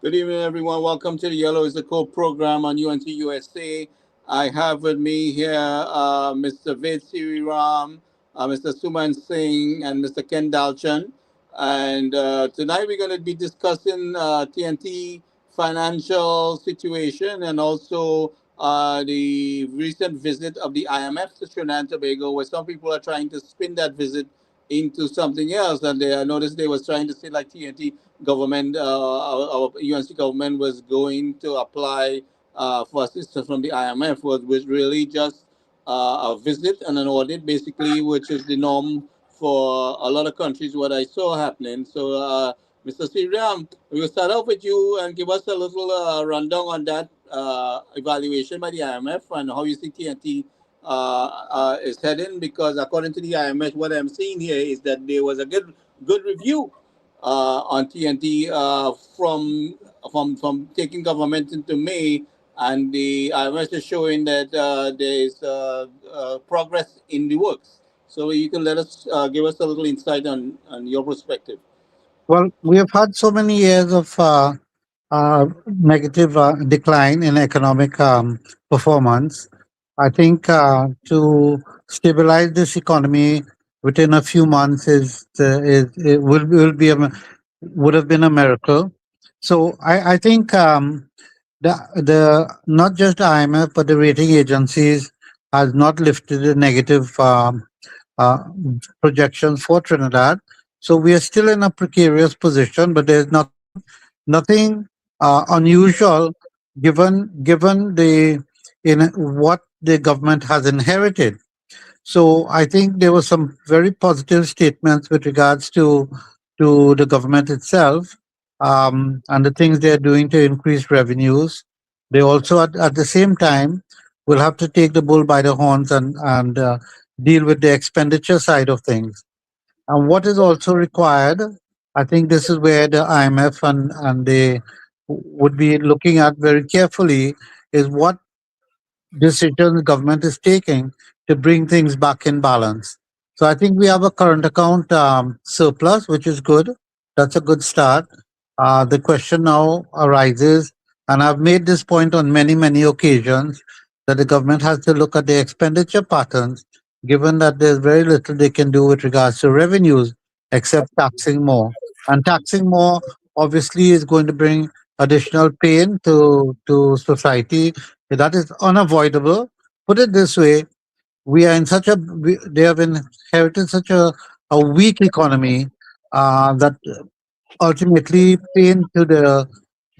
Good evening, everyone. Welcome to the Yellow is the Code program on UNC USA. I have with me here Mr. Ved Siriram, Mr. Suman Singh, and Mr. Ken Dalchan. And tonight we're going to be discussing TNT financial situation and also the recent visit of the IMF to Trinidad and Tobago, where some people are trying to spin that visit into something else. And I noticed they was trying to say like TNT government, our UNC government was going to apply for assistance from the IMF, was really just a visit and an audit, basically, which is the norm for a lot of countries. What I saw happening. So, Mr. Siriam, we will start off with you and give us a little rundown on that evaluation by the IMF and how you see TNT is heading. Because according to the IMF, what I'm seeing here is that there was a good review on TNT from taking government into May, and the IMF is showing that there is progress in the works. So you can let us give us a little insight on your perspective. Well, we have had so many years of negative decline in economic performance. I think to stabilize this economy within a few months is it would have been a miracle. So I think the not just the IMF but the rating agencies has not lifted the negative uh, projections for Trinidad. So we are still in a precarious position, but there's nothing unusual given the in what the government has inherited. So I think there were some very positive statements with regards to the government itself, and the things they're doing to increase revenues. They also at the same time will have to take the bull by the horns and deal with the expenditure side of things. And what is also required, I think this is where the IMF and they would be looking at very carefully, is what decisions the government is taking to bring things back in balance. So I think we have a current account surplus, which is good. That's a good start. The question now arises, and I've made this point on many occasions, that the government has to look at the expenditure patterns, given that there's very little they can do with regards to revenues except taxing more. And taxing more obviously is going to bring additional pain to society. That is unavoidable. Put it this way: we are in such a they have inherited such a weak economy that ultimately pain to the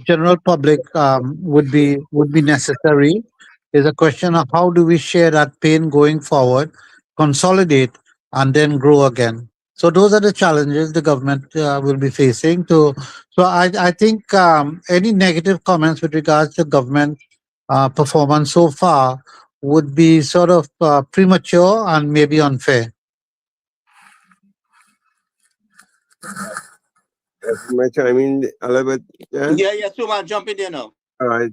general public would be necessary. Is a question of how do we share that pain going forward, consolidate, and then grow again. So those are the challenges the government will be facing. So I think any negative comments with regards to government performance so far would be sort of premature and maybe unfair. Much, I mean, a little bit, yeah. Yeah, so I'll jump in there now. All right.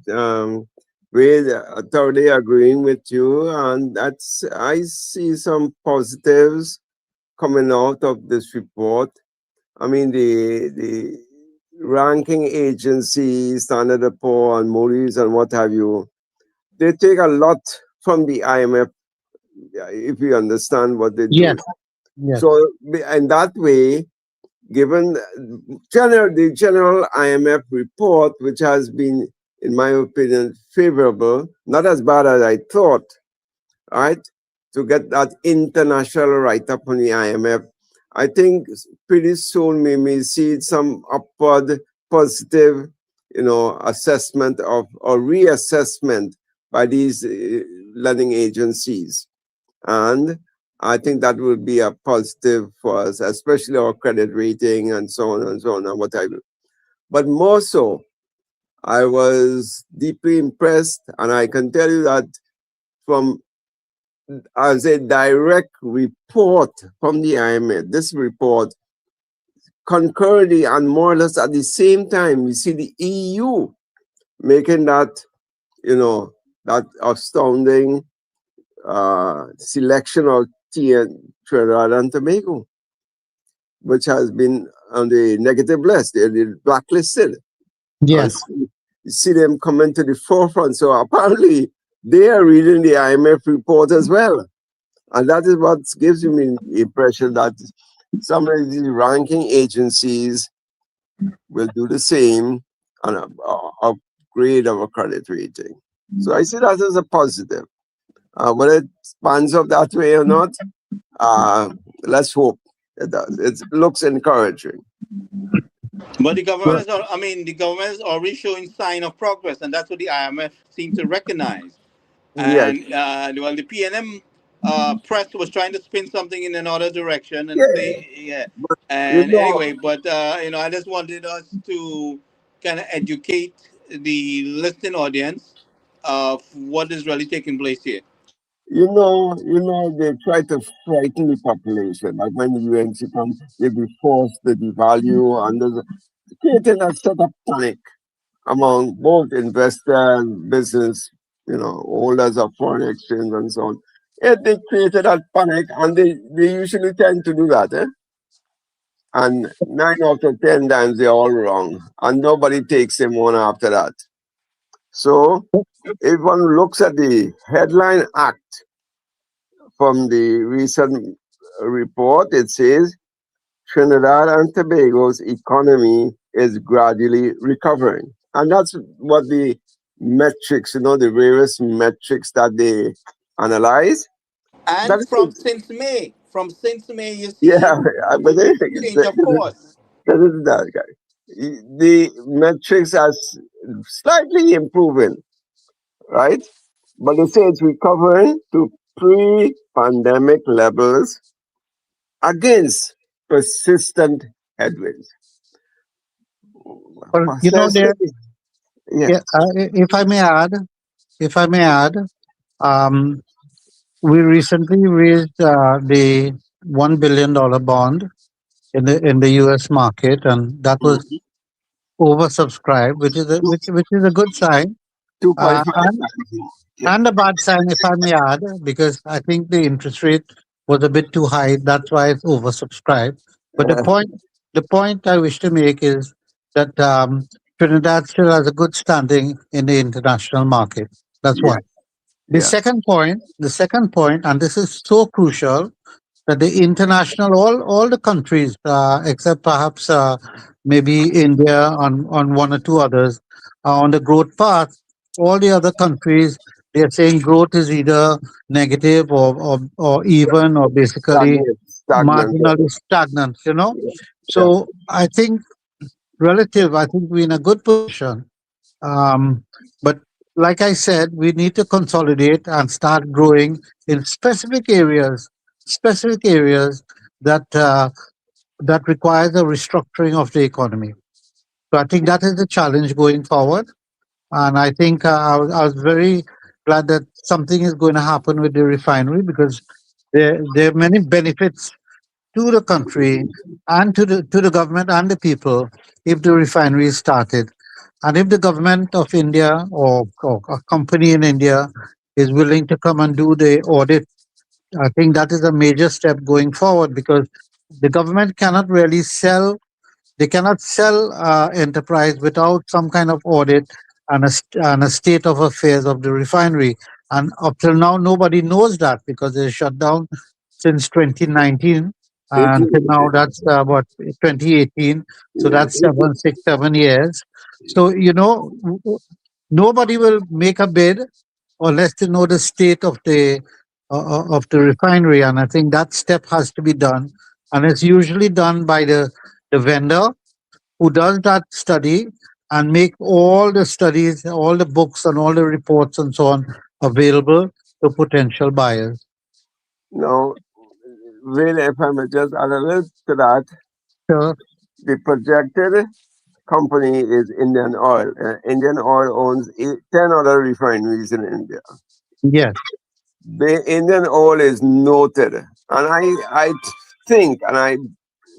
With totally agreeing with you, and I see some positives coming out of this report. I mean, the ranking agencies, Standard and Poor and Moody's and what have you, they take a lot from the IMF, if you understand what they do. Yes, yes. So, in that way, given the general IMF report, which has been, in my opinion, favorable, not as bad as I thought, right? To get that international write-up on the IMF, I think pretty soon we may see some upward positive, assessment of or reassessment by these lending agencies. And I think that will be a positive for us, especially our credit rating and so on and so on and what have you. But more so, I was deeply impressed, and I can tell you that from as a direct report from the IMF, this report concurrently and more or less at the same time, we see the EU making that, that astounding selection of Trinidad and Tobago, which has been on the negative list. They're blacklisted. Yes. See them coming to the forefront. So apparently they are reading the IMF report as well. And that is what gives me the impression that some of these ranking agencies will do the same and upgrade our credit rating. So I see that as a positive. Whether it pans up that way or not, let's hope it does. It looks encouraging. But the government, the government is already showing sign of progress, and that's what the IMF seemed to recognize. Yes. And well, the PNM press was trying to spin something in another direction and Yeah. say, yeah. But you And know, anyway, but I just wanted us to kind of educate the listening audience of what is really taking place here. they try to frighten the population. Like when the UNC comes, they be forced to devalue, and there's creating a sort of panic among both investors, business, holders of foreign exchange and so on. They created that panic, and they usually tend to do that, eh? And 9 out of 10 times they're all wrong, and nobody takes them on after that. So if one looks at the headline act from the recent report, it says Trinidad and Tobago's economy is gradually recovering. And that's what the metrics, the various metrics that they analyze. That And is, from since May, you yeah, see but change of course. that is that guy. The metrics are slightly improving, right? But they say it's recovering to pre-pandemic levels against persistent headwinds. Well, Yes. if I may add, um, we recently raised the $1 billion bond in the U.S. market, and that was oversubscribed, which is a good sign, 2.5 and times. Yeah. and a bad sign, if I may add, because I think the interest rate was a bit too high. That's why it's oversubscribed. But the point I wish to make is that Trinidad still has a good standing in the international market. That's Yeah. one. Yeah. The second point, and this is so crucial, that the international, all the countries, except perhaps maybe India on one or two others, are on the growth path. All the other countries, they are saying growth is either negative or even or basically Stagnant. marginally stagnant. Yeah. So I think we're in a good position. Um, but like I said, we need to consolidate and start growing in specific areas that that requires a restructuring of the economy. So I think that is the challenge going forward. And I think I was very glad that something is going to happen with the refinery, because there are many benefits to the country and to the government and the people if the refinery is started. And if the government of India or a company in India is willing to come and do the audit, I think that is a major step going forward, because the government cannot really sell, they cannot sell enterprise without some kind of audit and a state of affairs of the refinery. And up till now, nobody knows that, because they shut down since 2019. Until now, that's what, 2018. So Yeah. that's 7 6 7 years. So nobody will make a bid unless they know the state of the refinery. And I think that step has to be done, and it's usually done by the vendor who does that study and make all the studies, all the books, and all the reports and so on available to potential buyers. Now, really, if I may just add a little to that, So the projected company is Indian Oil. Indian Oil owns 10 other refineries in India. yes, The Indian Oil is noted. And I think, and I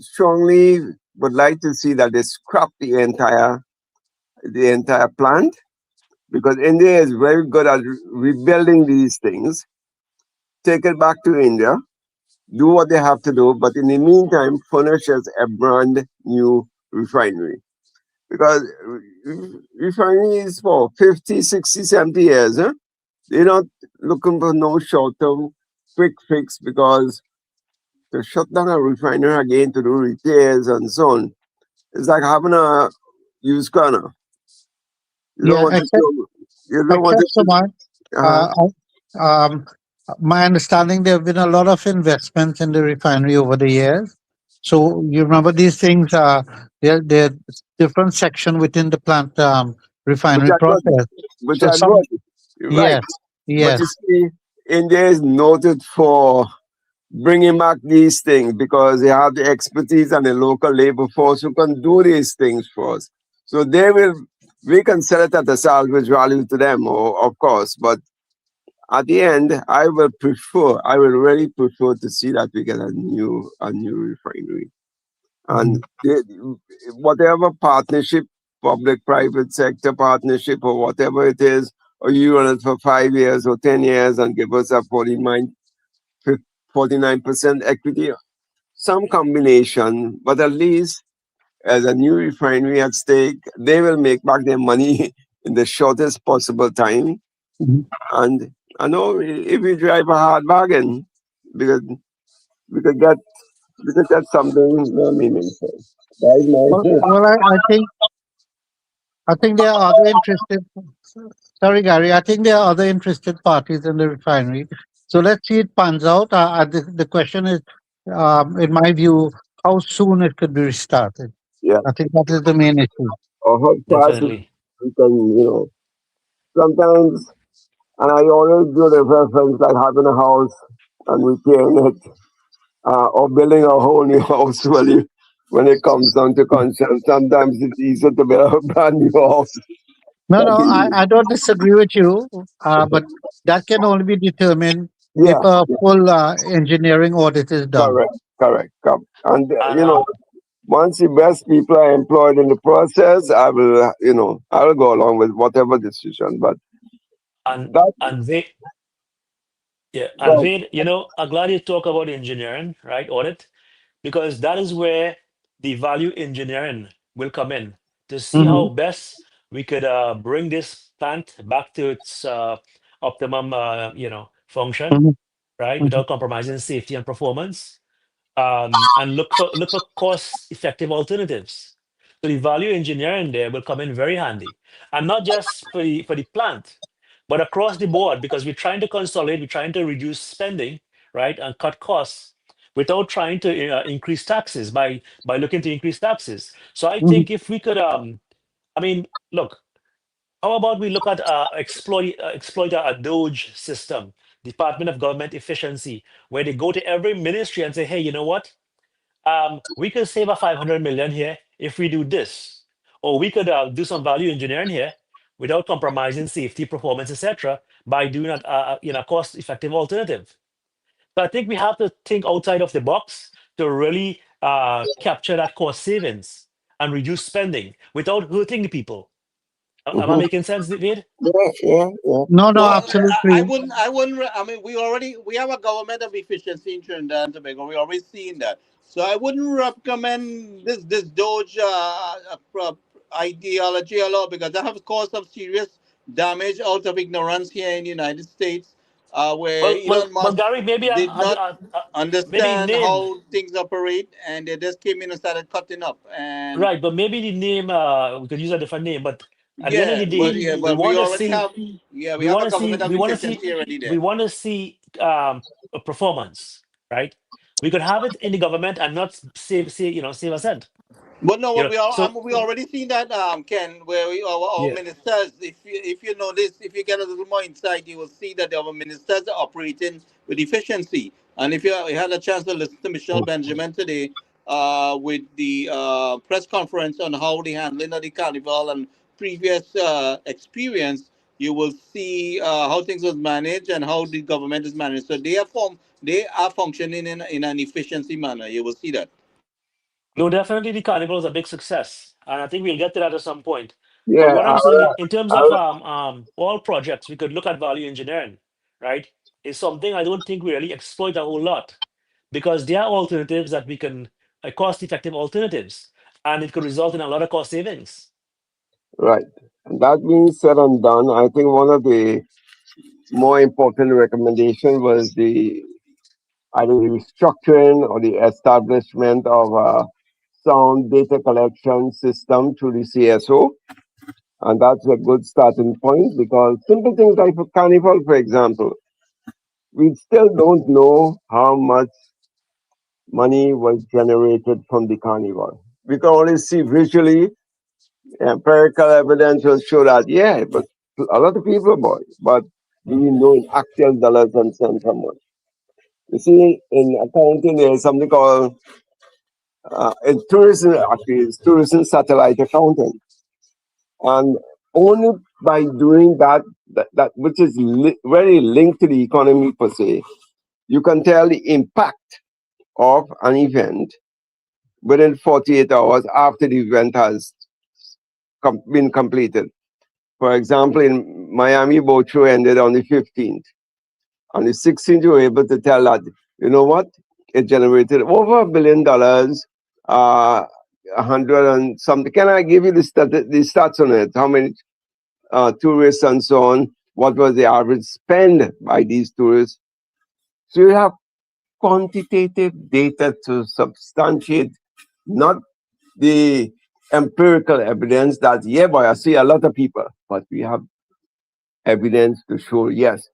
strongly would like to see that they scrap the entire plant, because India is very good at rebuilding these things. Take it back to India, do what they have to do, but in the meantime, furnish us a brand new refinery. because refinery is for 50, 60, 70 years. Huh? They're not looking for no short-term quick fix, because to shut down a refinery again to do repairs and so on, it's like having a used car now. You don't Yeah, want to show, you don't want except so to. much. Uh, Um, my understanding, there have been a lot of investments in the refinery over the years. So you remember these things, they're different section within the plant which refinery are good, process. which So are some, good. You're right. yes, But you yes. see, India is noted for bringing back these things because they have the expertise and the local labor force who can do these things for us. So we can sell it at a salvage value to them, of course. But at the end, I will really prefer to see that we get a new refinery. And whatever partnership, public-private sector partnership or whatever it is, or you run it for 5 years or 10 years and give us a 49% equity, some combination, but at least as a new refinery at stake, they will make back their money in the shortest possible time. Mhm. And I know if we drive a hard bargain, because we could get something more meaningful. Right, Well, Michael? well, I think there are other interested. Sorry, Gary. I think there are other interested parties in the refinery. So let's see it pans out. The question is, in my view, how soon it could be restarted. Yeah. I think that is the main issue. Or how fast Definitely. we can, sometimes, and I always do the reference like having a house and repairing it, or building a whole new house when it comes down to conscience. Sometimes it's easier to build a brand new house. No, Than no, to- I don't disagree with you, but that can only be determined if Yeah, a full engineering audit is done. correct. And And once the best people are employed in the process, I will go along with whatever decision. But and that, and they yeah, and well, Wade, I'm glad you talk about engineering, right? Audit, because that is where the value engineering will come in to see Hmm. how best we could bring this plant back to its optimum, function, Hmm. right, Hmm. without compromising safety and performance, and look for cost-effective alternatives. So the value engineering there will come in very handy, and not just for the plant, but across the board, because we're trying to consolidate, we're trying to reduce spending, right, and cut costs without trying to increase taxes by looking to increase taxes. So I Hmm. think if we could, I mean, look, how about we look at exploit a Doge system, Department of Government Efficiency, where they go to every ministry and say, hey, you know what? We could save a 500 million here if we do this, or we could do some value engineering here without compromising safety, performance, etc., by doing a cost-effective alternative. So I think we have to think outside of the box to really capture that cost savings and reduce spending without hurting the people. Am I mhm. making sense, David? Yeah. No, no, Well, I absolutely. wouldn't. I wouldn't. I mean, we have a government of efficiency in Trinidad and Tobago. We already seen that. So I wouldn't recommend this Doge ideology a lot, because that have caused some serious damage out of ignorance here in the United States, where Elon Well, Musk Gary, maybe did not maybe understand name. how things operate, and they just came in and started cutting up. And Right, but maybe the name we could use a different name. But at the end of the day, yeah, we but we want to already see, have, yeah, we we have want a to see, government of we want to see, efficiency already we there. want to see a performance, right? We could have it in the government and not save a cent. But no, what So we already seen that, Ken, where our yeah, ministers, if you notice, if you get a little more insight, you will see that our ministers are operating with efficiency. And if you had a chance to listen to Michelle Benjamin today, with the press conference on how they handling of the carnival and previous experience, you will see how things was managed and how the government is managed. So they are functioning in an efficiency manner. You will see that. no, definitely the carnival is a big success, and I think we'll get to that at some point. But Yeah, what I'm saying in terms of I, all projects, we could look at value engineering, right? It's something I don't think we really exploit a whole lot, because there are alternatives that we can cost-effective alternatives, and it could result in a lot of cost savings. Right. And that being said and done, I think one of the more important recommendations was the either the restructuring or the establishment of a sound data collection system through the CSO. And that's a good starting point because simple things like for Carnival, for example, we still don't know how much money was generated from the Carnival. We can only see visually, empirical evidence will show that, yeah, but a lot of people bought it. But do we know in actual dollars and cents how much? You see, in accounting, there's something called in tourism, actually, it's tourism satellite accounting. And only by doing that which is very linked to the economy per se, you can tell the impact of an event within 48 hours after the event has been completed. For example, in Miami, boat show ended on the 15th. On the 16th, you were able to tell that, you know what? It generated over $1 billion, 100 and something. Can I give you the stats on it? How many tourists and so on? What was the average spend by these tourists? So you have quantitative data to substantiate not the empirical evidence that, yeah, boy, I see a lot of people, but we have evidence to show, yes,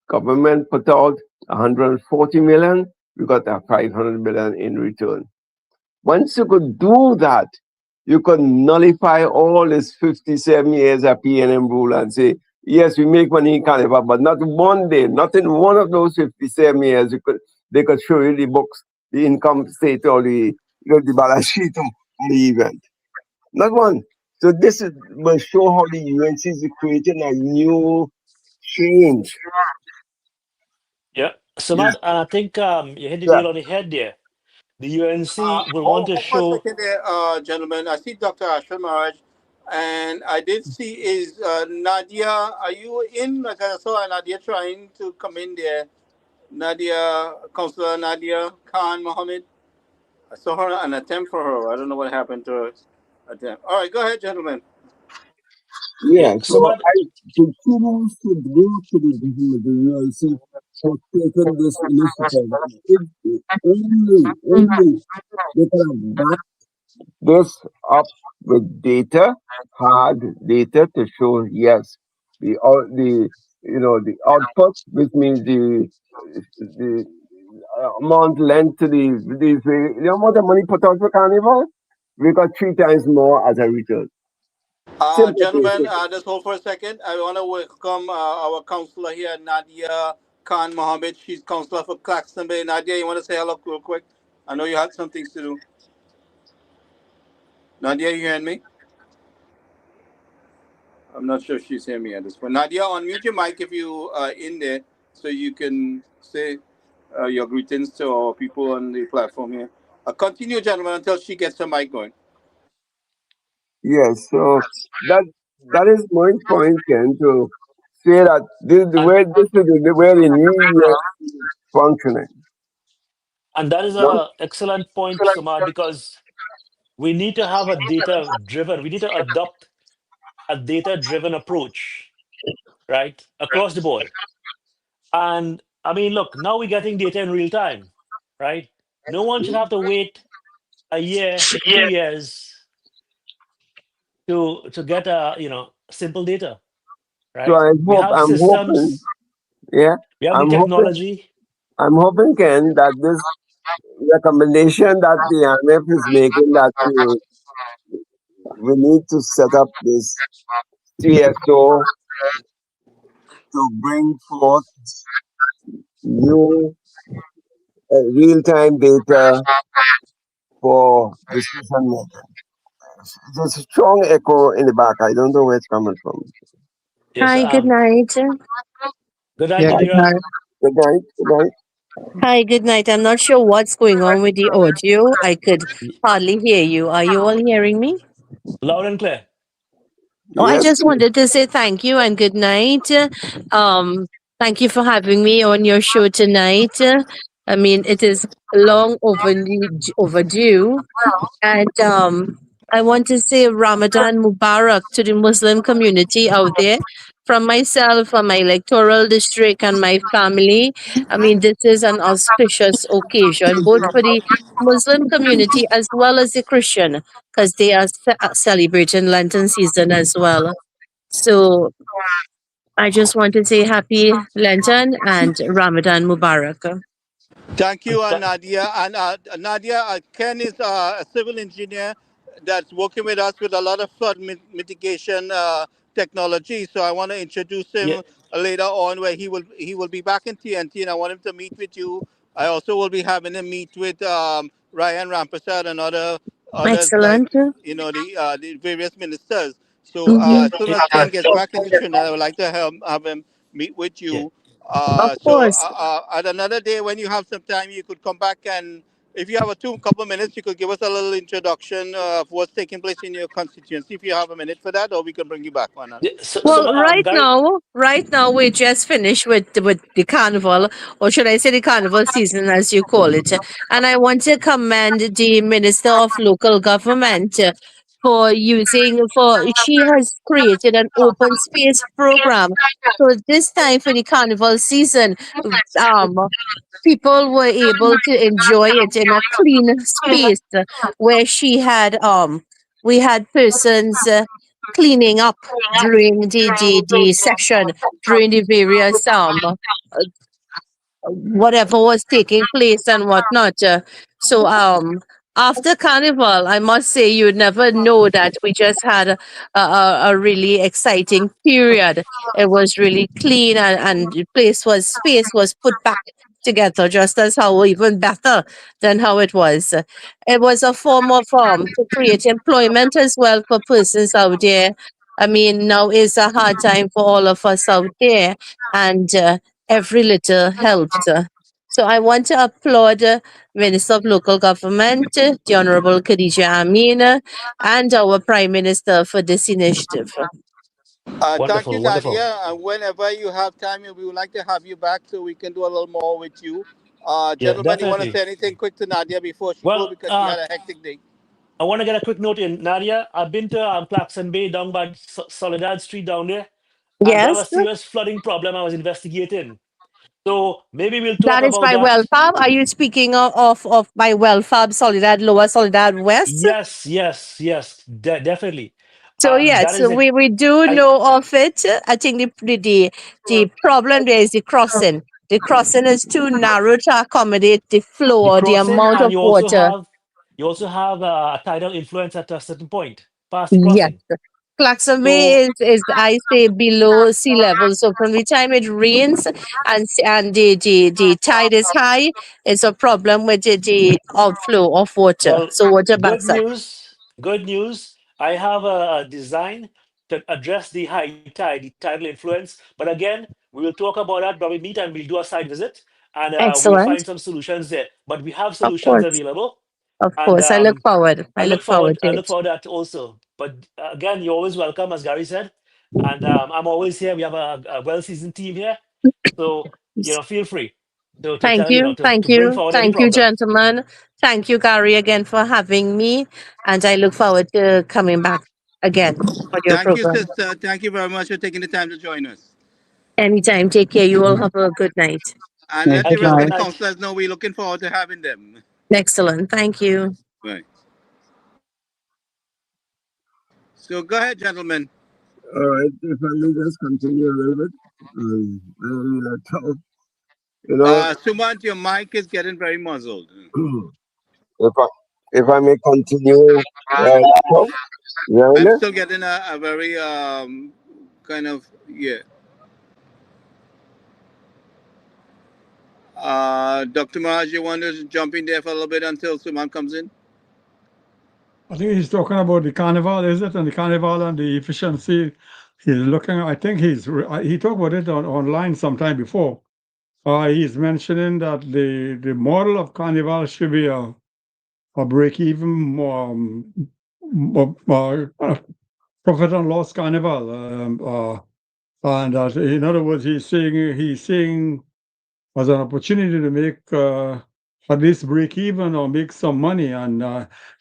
government put out 140 million, we got a 500 million in return. Once you could do that, you could nullify all this 57 years of PNM rule and say, yes, we make money in Carnival, but not one day, not in one of those 57 years, they could show you the books, the income state or the balance sheet of the event. Not one. So will show how the UNC is creating a new change. Yeah. Yeah. Samad, I think you hit the Yeah. nail on the head there. The UNC will want to Hold for a show. second there, gentlemen. I see Dr. Ashram Maharaj, and I did see is Nadia. Are you in? Like I saw Nadia trying to come in there. Nadia, Councillor Nadia Khan Mohammed. I saw her an attempt for her. I don't know what happened to her attempt. All right, go ahead, gentlemen. Yeah, Yeah, so Samad. I the kudos to go to the government, the UIC, for taking this initiative. If only they can have backed this up with data, hard data to show yes, the the output, which means the amount lent to the amount of money put out for Carnival, we got 3 times more as a return. Simple thing. Gentlemen, just hold for a second. I want to welcome our councillor here, Nadia Khan Mohammed. She's councillor for Claxton Bay. Nadia, you want to say hello real quick? I know you had some things to do. Nadia, you hearing me? I'm not sure if she's hearing me at this point. Nadia, unmute your mic if you are in there so you can say your greetings to our people on the platform here. Continue, gentlemen, until she gets her mic going. Yes, so that is my point, Ken, to say that this is the way the new year is functioning. And that is One, a excellent point, Samad, because we need to have a data-driven. We need to adopt a data-driven approach, right, across the board. And I mean, look, now we're getting data in real time, right? No one should have to wait a year, 2 years to get simple data, so right? We have I'm hoping, systems, yeah, we have the I'm hoping, technology. Ken, that this recommendation that the IMF is making that we need to set up this CSO to bring forth new real-time data for decision making. There's a strong echo in the back. I don't know where it's coming from. Yes. Hi, good night. Good night, Yeah, good Nadira. night. Good night. Good night. Hi, good night. I'm not sure what's going on with the audio. I could hardly hear you. Are you all hearing me? Loud and clear. Oh, I Yes. just wanted to say thank you and good night. Thank you for having me on your show tonight. I mean, it is long overdue, and I want to say Ramadan Mubarak to the Muslim community out there. From myself, from my electoral district, and my family. I mean, this is an auspicious occasion, both for the Muslim community as well as the Christian, because they are celebrating Lenten season as well. So I just want to say happy Lenten and Ramadan Mubarak. Thank you, Th- Nadia. And Nadia, Ken is a civil engineer that's working with us with a lot of flood mitigation technology. So I want to introduce yeah, him later on, where he will be back in TNT, and I want him to meet with you. I also will be having him meet with Ryan Rampersad and others like Excellent. the various ministers. So Hmm. as soon as Ken gets back into Trinidad, I would like to have him meet with yeah. you. Of So course. at another day when you have some time, you could come back, and if you have a couple of minutes, you could give us a little introduction of what's taking place in your constituency. If you have a minute for that, or we can bring you back one. Yeah, so Well, Gary, right now we just finished with the carnival, or should I say the carnival season, as you call it. And I want to commend the Minister of Local Government for she has created an open space program. So this time for the carnival season, um, people were able to enjoy it in a clean space where we had persons cleaning up during the session, during the various whatever was taking place and whatnot. So after Carnival, I must say you'd never know that we just had a really exciting period. It was really clean, and the space was put back together just as how even better than how it was. It was a form of to create employment as well for persons out there. I mean, now is a hard time for all of us out there, and every little helps. So I want to applaud Minister of Local Government, the Honorable Khadija Amin, and our Prime Minister for this initiative. Thank you, wonderful, wonderful. Nadia. And whenever you have time, we would like to have you back so we can do a little more with you. Yeah, Gentlemen, you want to definitely. say anything quick to Nadia before she go, Well, because she had a hectic day? I want to get a quick note in, Nadia. I've been to Claxon Bay down by Soledad Street down there, and they have Yes, a serious flooding problem I was investigating. So maybe we'll talk that is about by that. Wellfab. Are you speaking of by Wellfab, Soledad Lower, Soledad West? Yes, yes, yes, definitely. So That yes, is it. we do I know of it. I think the problem there is the crossing. The crossing is too narrow to accommodate the flow the or the crossing, amount and of water. you also have a tidal influence at a certain point past the Yes. crossing. Claxon So Bay is I say below sea level. So from the time it rains and the tide is high, it's a problem with the outflow of water. well, So water good backs up. news, good news. I have a design to address the high tide, the tidal influence. But again, we will talk about that when we meet, and we'll do a site visit, and we'll Excellent. find some solutions there. But we have Of solutions course. available, Of and course. I look forward. I look forward to I look it. forward to that also. But again, you're always welcome, as Gary said, and I'm always here. We have a well-seasoned team here, so feel free to Thank tell you. to bring forward any Thank you, problem. gentlemen. Thank you, Gary, again for having me. And I look forward to coming back again for your Thank you, program. sister. Thank you very much for taking the time to join us. Anytime. Take care. You all have a good night. And Okay, let good the Thank you. rest of Good the night. night. counselors know we're looking forward to having them. Excellent. Thank you. Right. So go ahead, gentlemen. All right, if I may just continue a little bit. I don't really talk. You know, Sumant, your mic is getting very muzzled. if I if I may continue, talk, I'm really? still getting a very kind of, yeah. Dr. Maharaj, you want to jump in there for a little bit until Sumant comes in? I think he's talking about the carnival, is it? And the carnival and the efficiency. He's looking. I think he talked about it online sometime before. He's mentioning that the model of carnival should be a break even profit and loss carnival. And that, in other words, he's seeing as an opportunity to make at least break even or make some money. And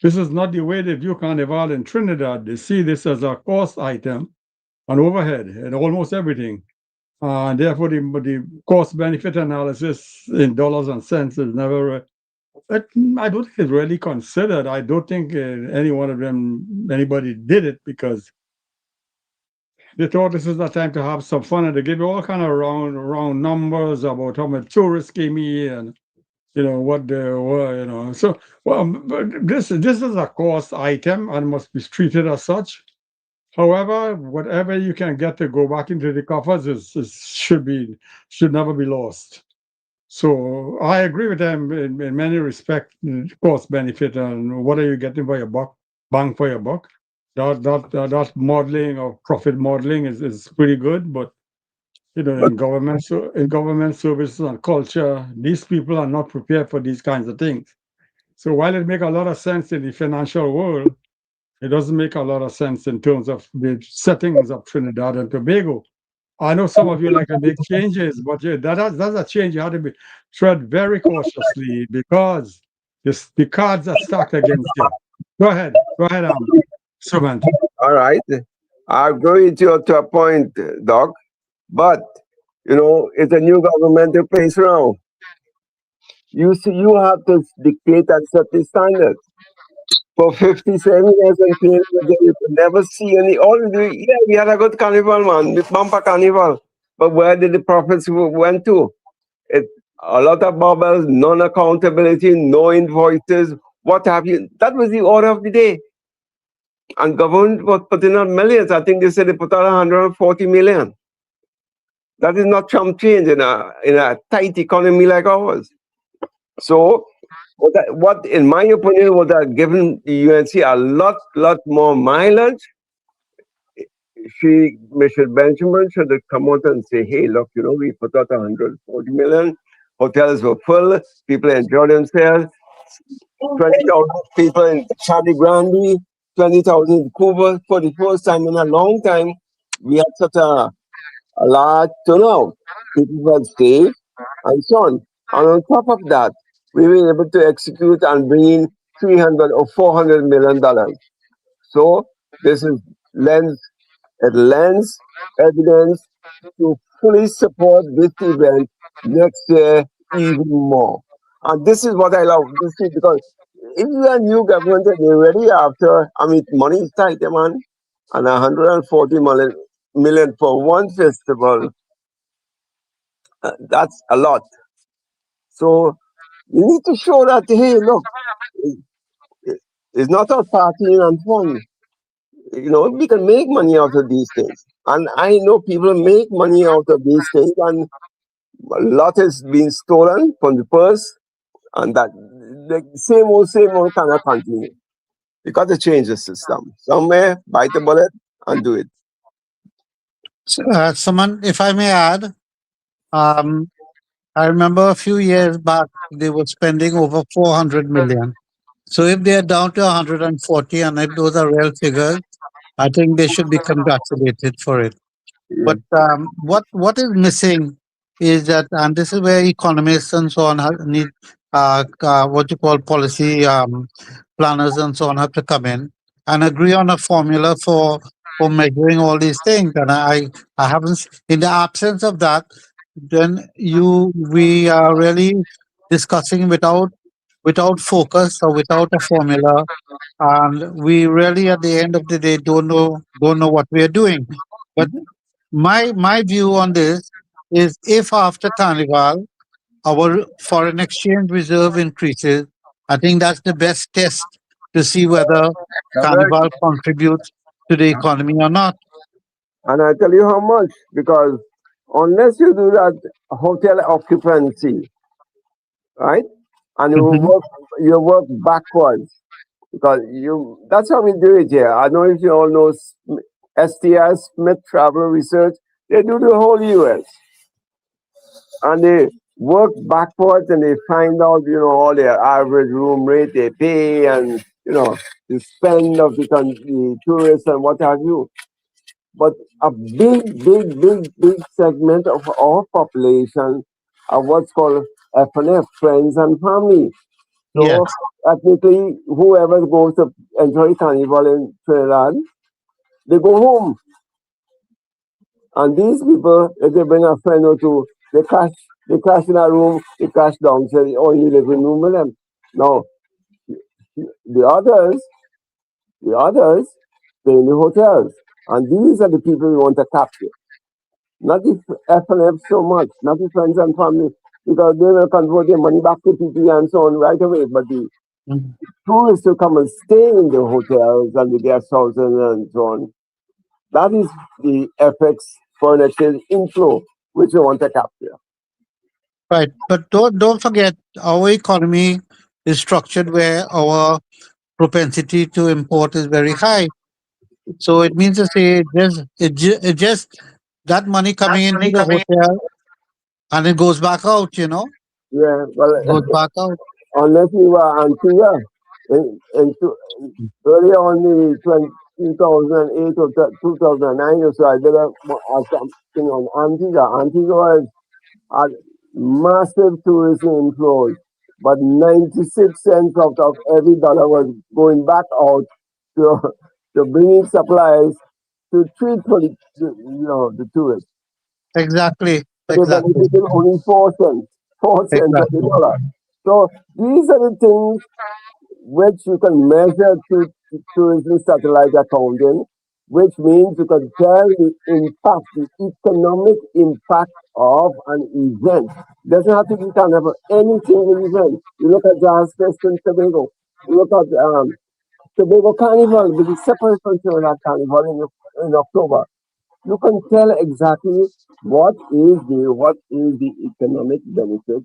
this is not the way they view Carnival in Trinidad. They see this as a cost item, an overhead, and almost everything. And therefore, the cost benefit analysis in dollars and cents is never. I don't think it's really considered. I don't think any one of them, anybody did it because they thought this is the time to have some fun, and they give you all kind of round numbers about how much tourists came here and what they were. So but this is a cost item and must be treated as such. However, whatever you can get to go back into the coffers should never be lost. So I agree with them in many respects, cost benefit, and what are you getting for your buck, bang for your buck. That modeling or profit modeling is pretty good, but in government services and culture, these people are not prepared for these kinds of things. So while it makes a lot of sense in the financial world, it doesn't make a lot of sense in terms of the settings of Trinidad and Tobago. I know some of you like to make changes, but that's a change you have to tread very cautiously because the cards are stacked against you. Go ahead, Suman. All right. I agree with you to a point, Doc. But it's a new government in place now. You have to dictate and set the standards. For 57 years and you could never see any. We had a good carnival, man, with bumper carnival. But where did the profits went to? A lot of bubbles, non-accountability, no invoices. What have you? That was the order of the day. And government was putting out millions. I think they said they put out 140 million. That is not chump change in a tight economy like ours. So, what in my opinion, would have given the UNC a lot more mileage. Michelle Benjamin should have come out and say, hey, look, we put out 140 million. Hotels were full. People enjoyed themselves. 20,000 people in Charlie Grande, 20,000 in Cuba. For the first time in a long time, we had such a large turnout. People were safe and so on. And on top of that, we were able to execute and bring in $300 or $400 million. So this is lends evidence to fully support this event next year even more. And this is what I love. This is because if you are new government and you're ready after, money is tight, man, and 140 million for one festival, that's a lot. So you need to show that, hey, look, it's not all partying and fun. We can make money out of these things. And I know people make money out of these things, and a lot is being stolen from the purse, and that the same old cannot continue. You got to change the system. Somewhere, bite the bullet and do it. Someone, if I may add, I remember a few years back, they were spending over 400 million. So if they're down to 140, and if those are real figures, I think they should be congratulated for it. But what is missing is that, and this is where economists and so on need what you call policy planners and so on have to come in and agree on a formula for measuring all these things. And I haven't, in the absence of that, then we are really discussing without focus or without a formula, and we really at the end of the day don't know what we are doing. But my view on this is, if after Carnival our foreign exchange reserve increases, I think that's the best test to see whether Carnival contributes to the economy or not. And I tell you how much, because unless you do that hotel occupancy, right, and you work backwards, because that's how we do it here. I don't know if you all know STI, Smith Travel Research. They do the whole US, and they work backwards and they find out, all their average room rate they pay, and the spend of the tourists and what have you. But a big segment of our population are what's called FNF, friends and family. Yes. So technically, whoever goes to enjoy carnival in Trinidad, they go home. And these people, if they bring a friend or two, they crash in a room, they crash downstairs, or in the living room with them. Now, the others, stay in the hotels. And these are the people we want to capture. Not the FNF so much, not the friends and family, because they will convert their money back to PP and so on right away. But the Mhm. tourists to come and stay in the hotels and the guest houses and so on, that is the FX foreign exchange inflow which we want to capture. Right. But don't forget, our economy is structured where our propensity to import is very high. So it means to say it just that money coming into the hotel and it goes back out, Yeah, well, goes back out. unless we were Antigua, early on in 2008 or 2009 or so, I did something on Antigua. Antigua had massive tourism inflows, but 96 cents out of every dollar was going back out to, to bringing supplies to treat for the tourists. Exactly. They benefited only 4 cents, 4 cents of the Exactly. dollar. So these are the things which you can measure through tourism satellite accounting, which means you can tell the impact, the economic impact of an event. Doesn't have to be kind of any single event. You look at Jazz Fest in Tobago. You look at Tobago Carnival, which is separate from Trinidad Carnival in October. You can tell exactly what is the economic benefit,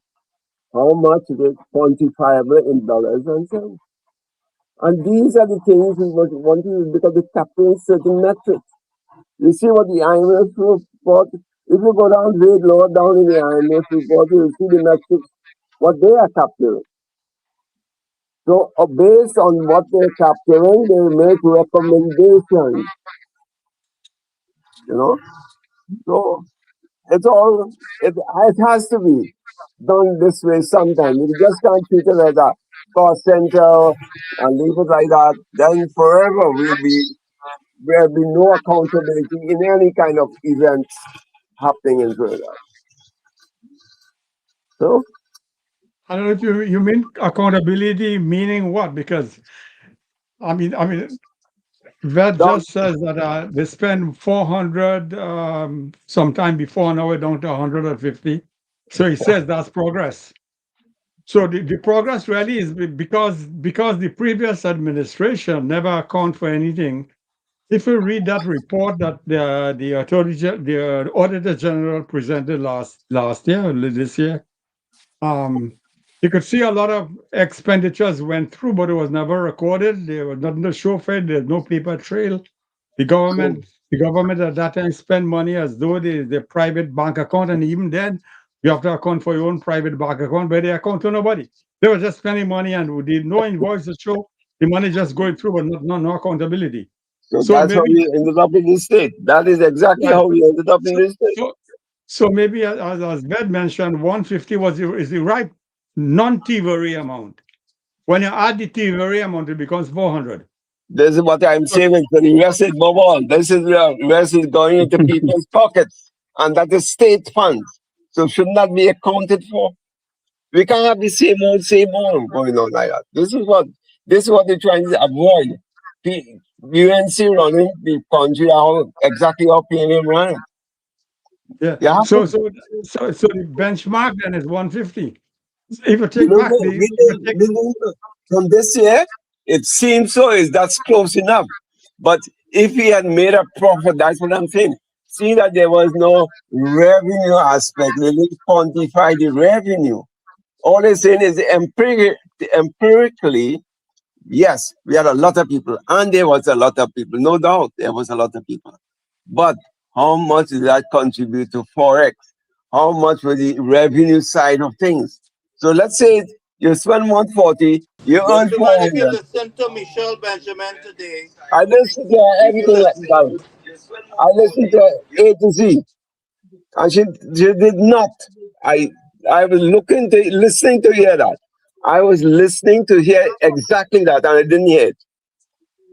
how much it is quantifiable in dollars and cents. And these are the things we want to use because they capture certain metrics. You see what the IMF report, if you go down way lower down in the IMF report, you will see the metrics, what they are capturing. So based on what they're capturing, they make recommendations. So it has to be done this way sometime. You just can't treat it as a cost center and leave it like that. Then forever there'll be no accountability in any kind of events happening in Trinidad. So I don't know if you mean accountability, meaning what? Because I mean, that down, just says that they spend 400 sometime before, now we're down to 150. So he says that's progress. So the progress really is because the previous administration never account for anything. If you read that report that the Auditor General presented last year or this year, you could see a lot of expenditures went through, but it was never recorded. There was nothing to show for it. There's no paper trail. The government at that time spent money as though the private bank account, and even then, you have to account for your own private bank account, but they account to nobody. They were just spending money, and we did no invoice to show the money just going through, but no accountability. so that's how maybe we ended up in this state. That is exactly right. how we ended up in this state. So maybe as Ved mentioned, 150 is the right non-thievery amount. When you add the thievery amount, it becomes 400. This is what I'm saving for the rest is mobile. This is the rest is going into people's pockets, and that is state funds. So should not be accounted for. We can't have the same old going on like that. This is what they're trying to avoid. The UNC running the country exactly how PNM running. Yeah. So the benchmark then is 150. If you take back from this year, it seems so is that's close enough. But if he had made a profit, that's what I'm saying. See that there was no revenue aspect, they didn't quantify the revenue. All they're saying is empirically, yes, we had a lot of people, and there was a lot of people, no doubt there was a lot of people. But how much did that contribute to Forex? How much was the revenue side of things? So let's say you spend 140, you earn Mr. Man, if you 400. listen to Michelle Benjamin today, I listen to everything like that. I listen to A to Z. And she did not. I was listening to hear that. I was listening to hear exactly that, and I didn't hear it.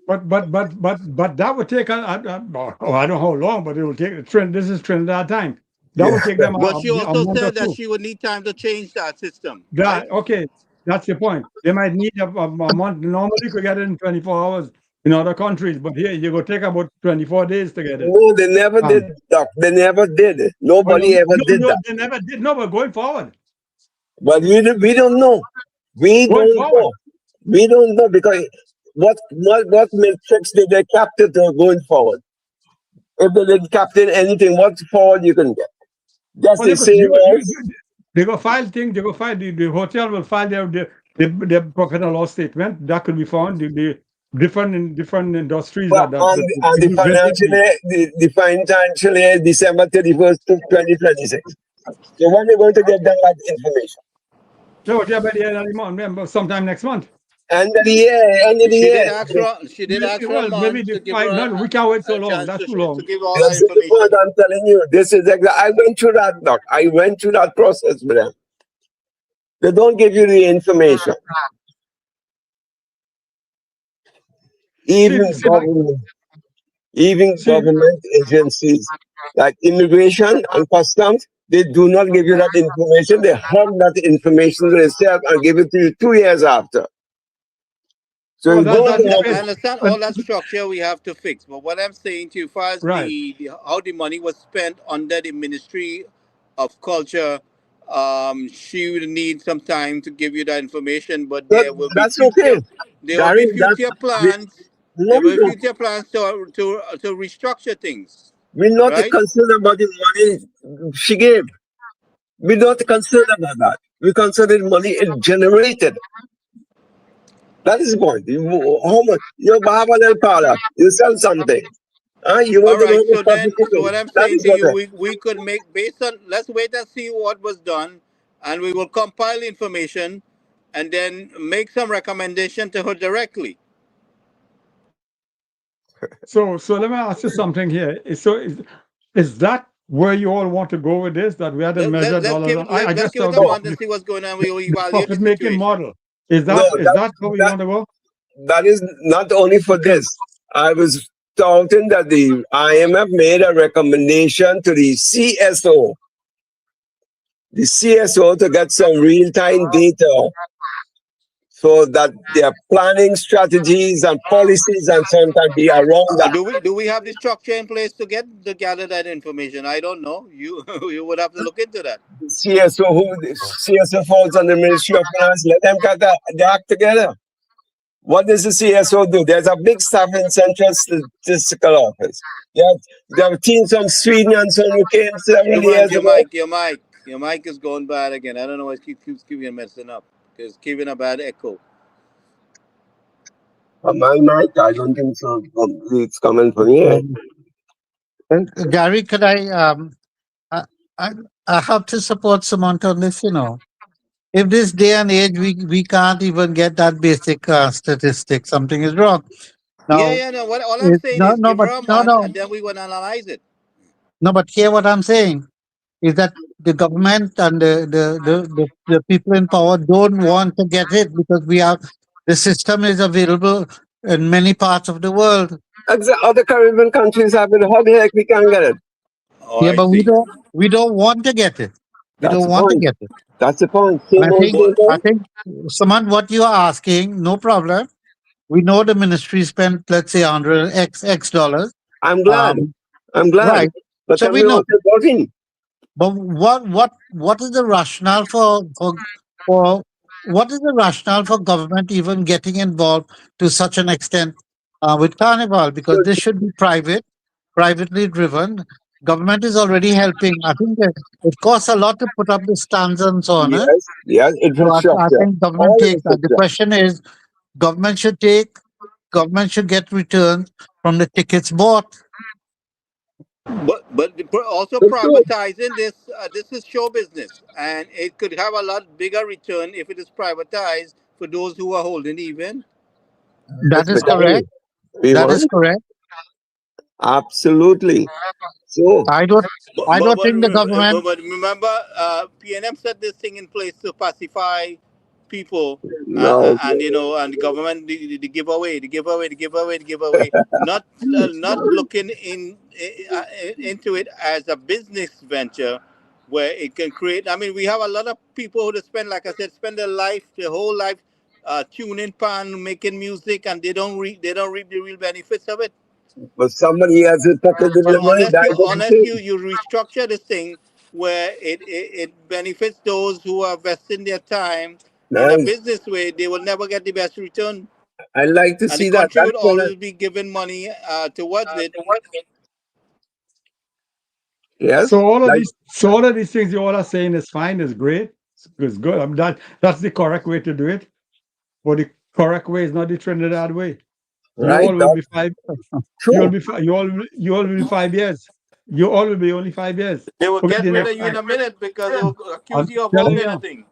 But that would take I don't know how long, but it will take the trend. This is Trinidad time. That would take them But she a also month or said that two. she would need time to change that system. That Right? okay, that's the point. They might need a month. Normally, you could get it in 24 hours in other countries, but here you go take about 24 days to get it. No, they never Um, did, Doc. They never did. But Nobody ever did no, that. they never did. No, but going forward, But we don't know. We going don't forward. know. We don't know because what metrics did they capture to going forward? If they didn't capture anything, what forward you can get? Just Well, the same as they go file thing. They go file the hotel will file their profit and loss statement. That could be found. The different in different industries but on the financial year, the financial year December 31st to 2026. So when are you going to get them that information? So yeah, by the end of the month, remember, sometime next month. End of the year. She did ask for a Well, maybe month the to give five. her No, we can't wait so a long. chance That's too to long. give all This that is what information. I'm telling you. This is exactly. I went through that, Doc. I went through that process with them. They don't give you the information. Even See, like, government agencies like immigration and customs, they do not give you that information. They hold that information to themselves and give it to you 2 years after. So well, you don't that's the know. I case. understand all that structure we have to fix, but what I'm saying to you, as far as Right. how the money was spent under the Ministry of Culture, she would need some time to give you that information. But there will be That's okay. future plans. There will be future plans to restructure things, We're not right? concerned about the money she gave. We're not concerned about that. We're concerned with the money it generated. That is the point. How much? You have a little product. You sell something. You All want to know right. the profit you So make. what I'm That saying is to what you, we could make based on. Let's wait and see what was done, and we will compile information, and then make some recommendation to her directly. So let me ask you something here. Is that where you all want to go with this? That we had to measure dollars on? I Let's guess give that it would a be month and see what's going on. We will the evaluate the profit making situation. model. Is No, that how you want to go? that is not only for this. I was talking that the IMF made a recommendation to the CSO to get some real-time data so that their planning strategies and policies and so on can be around that. Do we have the structure in place to gather that information? I don't know. You you would have to look into that. CSO falls on the Ministry of Finance. Let them get the act together. What does the CSO do? There's a big staff in Central Statistical Office. They have teams from Sweden and so on who came several years ago. Your mic is going bad again. I don't know why it keeps giving messing up. It's giving a bad echo. My mic, I don't think so. It's coming from here. Gary, could I, I have to support Samantha on this, If this day and age we can't even get that basic statistic, something is wrong. Now, No. All I'm saying no, is give her a month, no, and then we will analyze it. no, but hear what I'm saying is that the government and the people in power don't want to get it because the system is available in many parts of the world. Other Caribbean countries have it. How the heck we can get it? Oh, Yeah, I but see. we don't want to get it. We That's don't the want to point. get it. That's the point. And I think, Samant, what you are asking, no problem. We know the ministry spent, let's say, $100 dollars. I'm glad. Right. But So tell we me know. what you're voting. But what is the rationale for what is the rationale for government even getting involved to such an extent with Carnival? Because this should be privately driven. Government is already helping. I think that it costs a lot to put up the stands and so on. Yes, So I infrastructure. think government All takes that. The infrastructure. question is, government should get returns from the tickets bought. But also That's good. privatizing this is show business, and it could have a lot bigger return if it is privatized for those who are holding the event. That is Mr. Gary, correct. we That is want? correct. Absolutely. So I don't think the government. but remember, PNM set this thing in place to pacify people, no, and and the government, the giveaway, not looking into it as a business venture where it can create. I mean, we have a lot of people who spend, like I said, spend their whole life tuning pan, making music, and they don't reap the real benefits of it. but somebody has to pocket the So money. That's the thing. you restructure this thing where it benefits those who are investing their time in a Nice. business way, they will never get the best return, I like to and the see that. country That's would gonna, always be giving money towards it. yes. So Like all of these things you all are saying is fine, is great, it's good. I mean, that's the correct way to do it. But the correct way is not the Trinidad way. You right. all will That's be five. You will true. be you all will be 5 years. You all will be only 5 years. They will Forget get the rid next of you in five. a minute because they will accuse I'm you of all telling kind you, of things.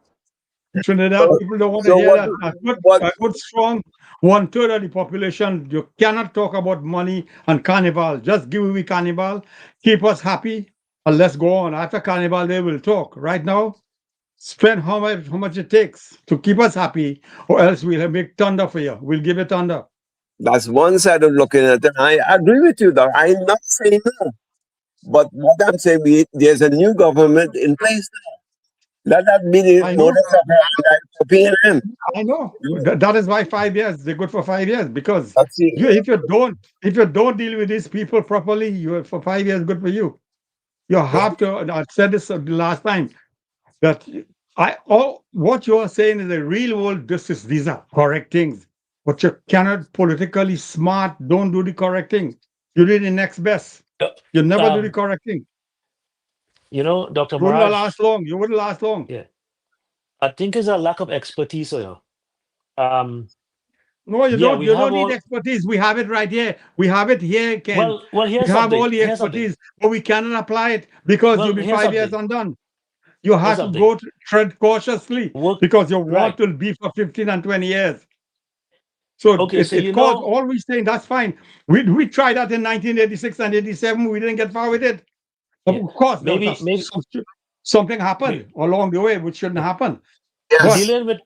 Trinidad So, people don't want to so hear what? that. What? A good strong 1/3 of the population. You cannot talk about money and carnival. Just give me carnival, keep us happy, and let's go on. After carnival, they will talk. Right now, spend how much it takes to keep us happy, or else we'll make thunder for you. We'll give it thunder. That's one side of looking at it. I agree with you, though. I'm not saying no, but what I'm saying, there's a new government in place. Let that be the I know. modus operandi for PNM. I know. That is why 5 years. They're good for 5 years because That's it. if you don't deal with these people properly, you for 5 years good for you. You have to. And I said this the last time that what you are saying is a real world. These are correct things, but you cannot politically smart. Don't do the correct thing. You do the next best. You never do the correct thing. Dr. You wouldn't Mirage, last long. You wouldn't last long. yeah, I think it's a lack of expertise. Um, No, you yeah, don't. we You have don't need all. expertise. We have it right here. We have it here, Ken. Well, We here's have all something. the Here's something. expertise, but we cannot apply it because you'll Well, be here's 5 years something. undone. You Here's have to something. go to tread cautiously Work because you right. want to be for 15 and 20 years. So Okay, so it caused all we saying that's fine. We tried that in 1986 and 87. We didn't get far with it. yeah, Of course, maybe something happened along the way which shouldn't happen. we're Yes. dealing with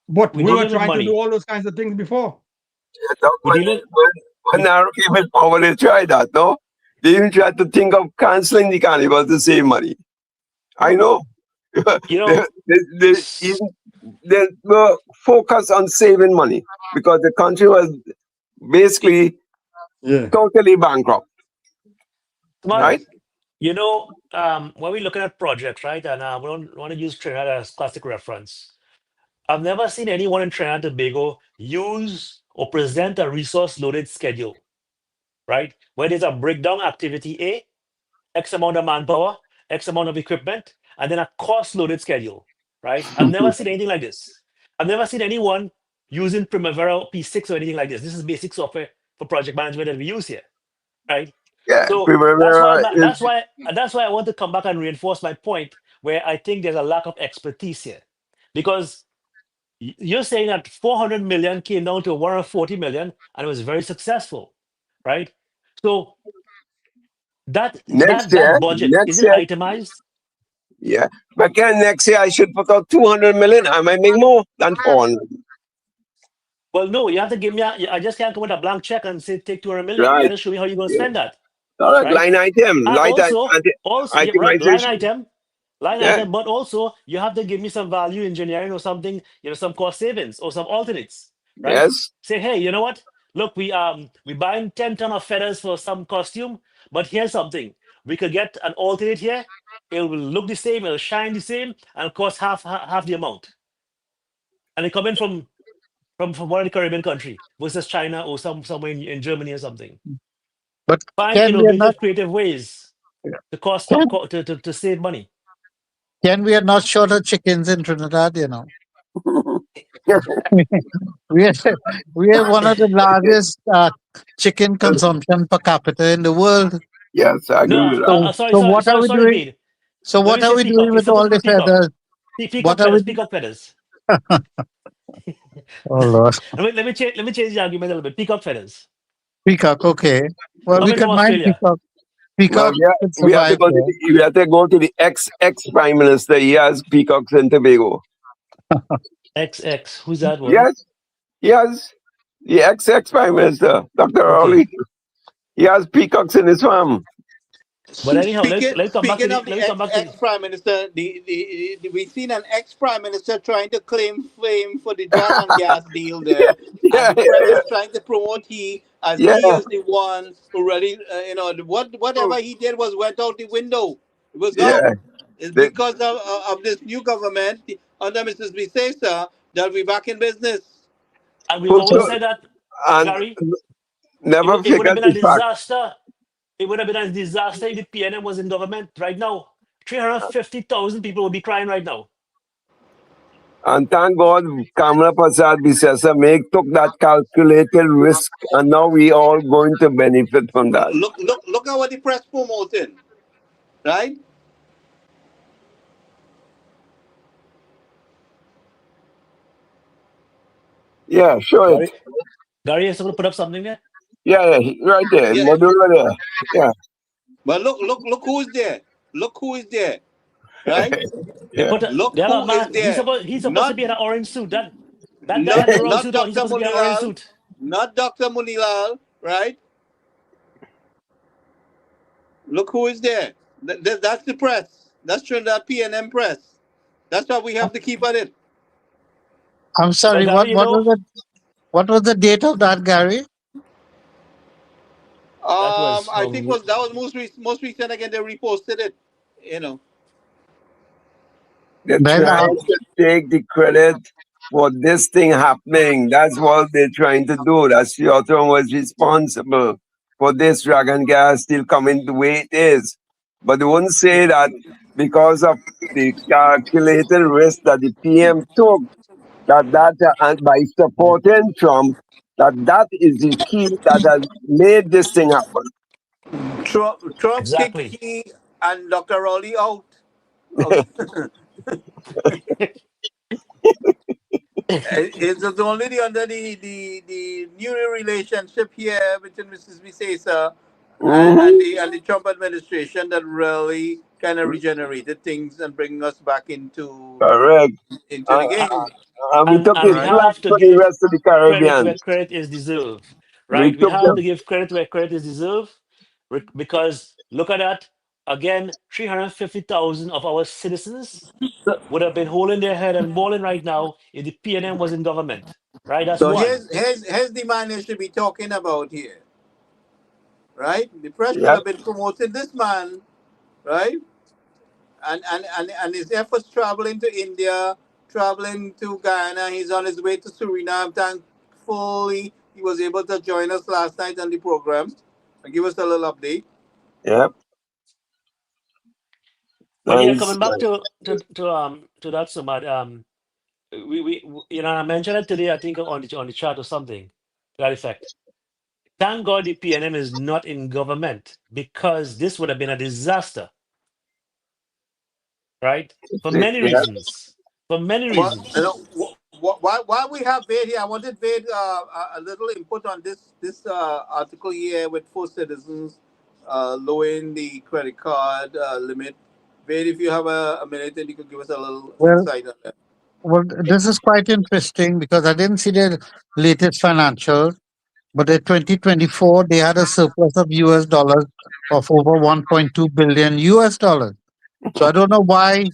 But we're we were dealing with trying to do money. all those kinds of things before. We're dealing. When narrow cable power, they tried that, no? They even tried to think of canceling the carnival to save money. I know. You they, know, they were focused on saving money because the country was basically Yeah. totally bankrupt, right? when we're looking at projects, right, and we don't want to use Trinidad as classic reference. I've never seen anyone in Trinidad and Tobago use or present a resource-loaded schedule, right? Where there's a breakdown activity A, X amount of manpower, X amount of equipment, and then a cost-loaded schedule, right? I've never seen anything like this. I've never seen anyone using Primavera P6 or anything like this. This is basic software for project management that we use here, right? Yeah, So Primavera is, that's why I want to come back and reinforce my point where I think there's a lack of expertise here, because you're saying that 400 million came down to 140 million and it was very successful, right? So that next budget isn't year, itemized. yeah. But again, next year I should put out 200 million. I might make more than 400. Well, no, you have to give me. I just can't come with a blank check and say take 200 million. You Right. have to show me how you're going to Yeah. spend that, All right, right? line item, And also, yeah, right, itemization. line Yeah. item. But also, you have to give me some value engineering or something. Some cost savings or some alternates, right? Yes. Say, hey, you know what? Look, we buying 10 ton of feathers for some costume, but here's something: we could get an alternate here. It will look the same, it'll shine the same, and cost half the amount. And it come in from one of the Caribbean country versus China or somewhere in Germany or something. But Find Ken, we are not. innovative, creative ways to Ken, to save money. Ken, we are not short of chickens in Trinidad. We are we are one of the largest chicken consumption per capita in the world. Yes, I agree No, with that. sorry, Vin. So When what we are say we peacock, doing you're with all supposed to the be peacock. feathers? Peacock What are we? feathers, peacock feathers. Oh Lord, Let me change the argument a little bit. Peacock feathers peacock. Okay. Well, we coming from could mine Australia. peacock. Peacock could we have to survive go to there. the, we have to go to the ex Prime Minister. He has peacocks in Tobago. XX, who's that one? Yes, yes. The ex Prime Minister, Dr. Okay. Rowley. He has peacocks in his farm. But anyhow, Speaking, let's come back to speaking the, of the let's come back to ex-prime minister, we've seen an ex-prime minister trying to claim fame for the dragon gas deal there, Yeah, and the press is trying to promote he as yeah. he is the one who really, whatever he did went out the window. It was Yeah. gone. It's The- because of this new government under Mrs. Bisesa that we're back in business. and we've always So- said that, and Gary, never it would have forget been a the fact. disaster. It would have been a disaster if the PNM was in government right now. 350,000 people would be crying right now. And thank God Kamala Prasad Bisesa took that calculated risk, and now we all going to benefit from that. Look at what the press promoting, right? Yeah, sure. Gary, you're going to put up something there? Yeah, right there. Yeah. Modula there. Yeah. But look who's there. Look who is there, right? They Yeah. put a, Look they have a who is man. there. He's supposed to be in an orange suit. That guy Not, had the wrong not suit on. He's Dr. supposed to be in an orange Munilal, suit. not Dr. Munilal, right? Look who is there. That's the press. That's Trinidad PNM press. That's what we have to keep at it. I'm sorry, But Gary, what was the date of that, Gary? was I think that was most recent. Again, they reposted it. They're Then, trying to take the credit for this thing happening. That's what they're trying to do. That Seattle was responsible for this dragon gas still coming the way it is. But they wouldn't say that because of the calculated risk that the PM took, and by supporting Trump, that is the key that has made this thing happen. Trump Exactly. kicked Key and Dr. Rowley out. It's only under the new relationship here between Mrs. Bisesa and the Trump administration that really kind of regenerated things and bring us back into Correct. the game. And we took And it we flat have to for the give rest of the credit Caribbean. where credit is deserved, We right? We took have them. to give credit where credit is deserved because look at that. Again, 350,000 of our citizens would have been holding their head and bawling right now if the PNM was in government, right? That's So one. here's the man you should be talking about here, right? The press should Yep. have been promoting this man, right? And his efforts traveling to India, traveling to Guyana. He's on his way to Suriname. Thankfully, he was able to join us last night on the program and give us a little update. Yep. But yeah, Nice. coming back to that, Sumad, we I mentioned it today. I think on the chat or something to that effect. Thank God the PNM is not in government because this would have been a disaster, right? For many Yeah. reasons. For many Well, reasons. while we have Vade here, I wanted Vade a little input on this article here with 4 citizens lowering the credit card limit. Vade, if you have a minute, then you could give us a little Well, insight on that. Well, this is quite interesting because I didn't see the latest financials, but in 2024 they had a surplus of US dollars of over 1.2 billion US dollars. So I don't know why,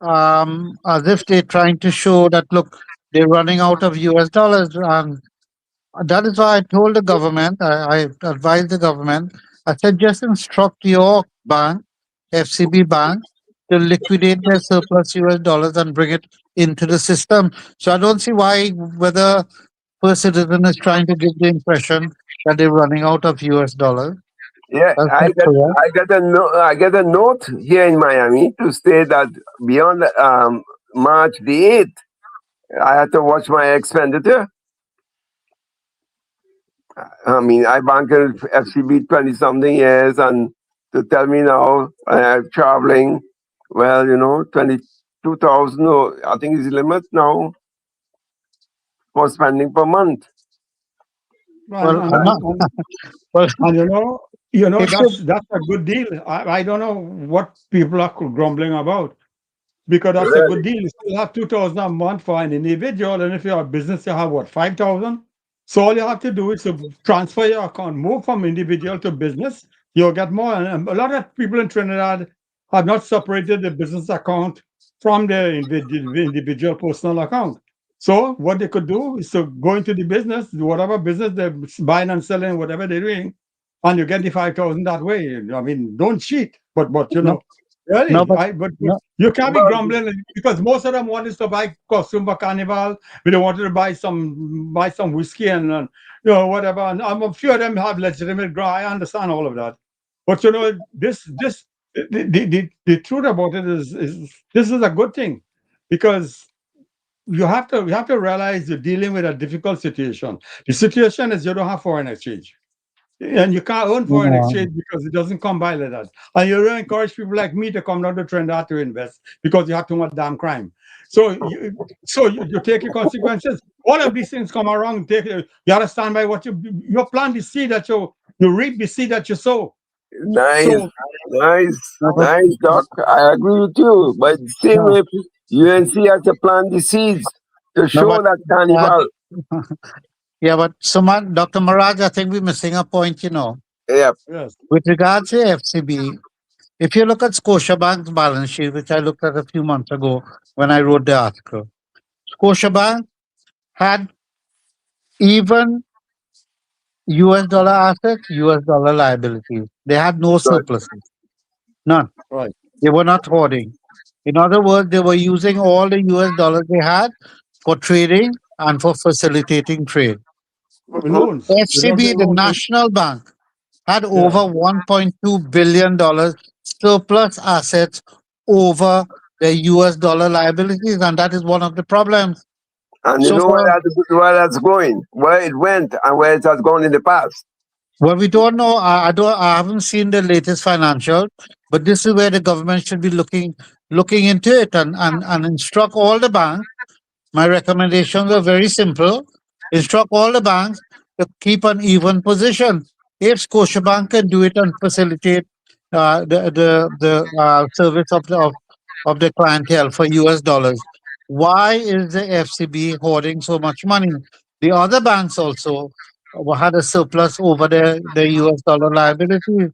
as if they're trying to show that look, they're running out of US dollars, and that is why I told the government, I advised the government, I said just instruct your bank, FCB Bank, to liquidate their surplus US dollars and bring it into the system. So I don't see why whether First Citizen is trying to give the impression that they're running out of US dollars. Yeah, That's I not correct. get a note here in Miami to state that beyond March the 8th, I had to watch my expenditure. I mean, I banked at FCB 20 something years, and to tell me now traveling, well, 22,000, I think is the limit now for spending per month. Well, And, well, and you know, You know, It should. that's a good deal. I don't know what people are grumbling about because that's a good Really? deal. You still have 2,000 a month for an individual, and if you're a business, you have what, 5,000? So all you have to do is to transfer your account, move from individual to business, you'll get more. And a lot of people in Trinidad have not separated the business account from the individual personal account. So what they could do is to go into the business, whatever business they're buying and selling, whatever they're doing, and you get the 5,000 that way. I mean, don't cheat, but you No, know, no, really, but but no. you can't be But grumbling because most of them wanted to buy costume for carnival. We don't wanted to buy some whiskey and you know whatever. And I'm a few of them have legitimate I understand all of that, but you know this the truth about it is this is a good thing because you have to realize you're dealing with a difficult situation. The situation is you don't have foreign exchange. And you can't earn foreign No. exchange because it doesn't come by like that. And you don't encourage people like me to come down to Trinidad to invest because you have too much damn crime. So you take your consequences. All of these things come around. You gotta stand by what you plant the seed that you reap the seed that you sow. nice, So nice, No, but nice, Doc. I agree with you. But same no, way, UNC has to plant the seeds to no, show but that uh, carnival. yeah, but Suman, Dr. Maraj, I think we're missing a point. Yeah. yes, With regards to FCB, if you look at Scotiabank's balance sheet, which I looked at a few months ago when I wrote the article, Scotiabank had even US dollar assets, US dollar liabilities. They had no Good. surpluses, none. right. They were not hoarding. In other words, they were using all the US dollars they had for trading and for facilitating trade. Mhm. Loans. They don't FCB, take the loans. National Bank, had Yeah. over $1.2 billion surplus assets over their US dollar liabilities, and that is one of the problems. And you So, know where that's going, where it went, and where it has gone in the past. well, we don't know. I haven't seen the latest financial, but this is where the government should be looking into it and instruct all the banks. My recommendations are very simple. Instruct all the banks to keep an even position. If Scotiabank can do it and facilitate the service of the clientele for US dollars, why is the FCB hoarding so much money? The other banks also had a surplus over their US dollar liabilities.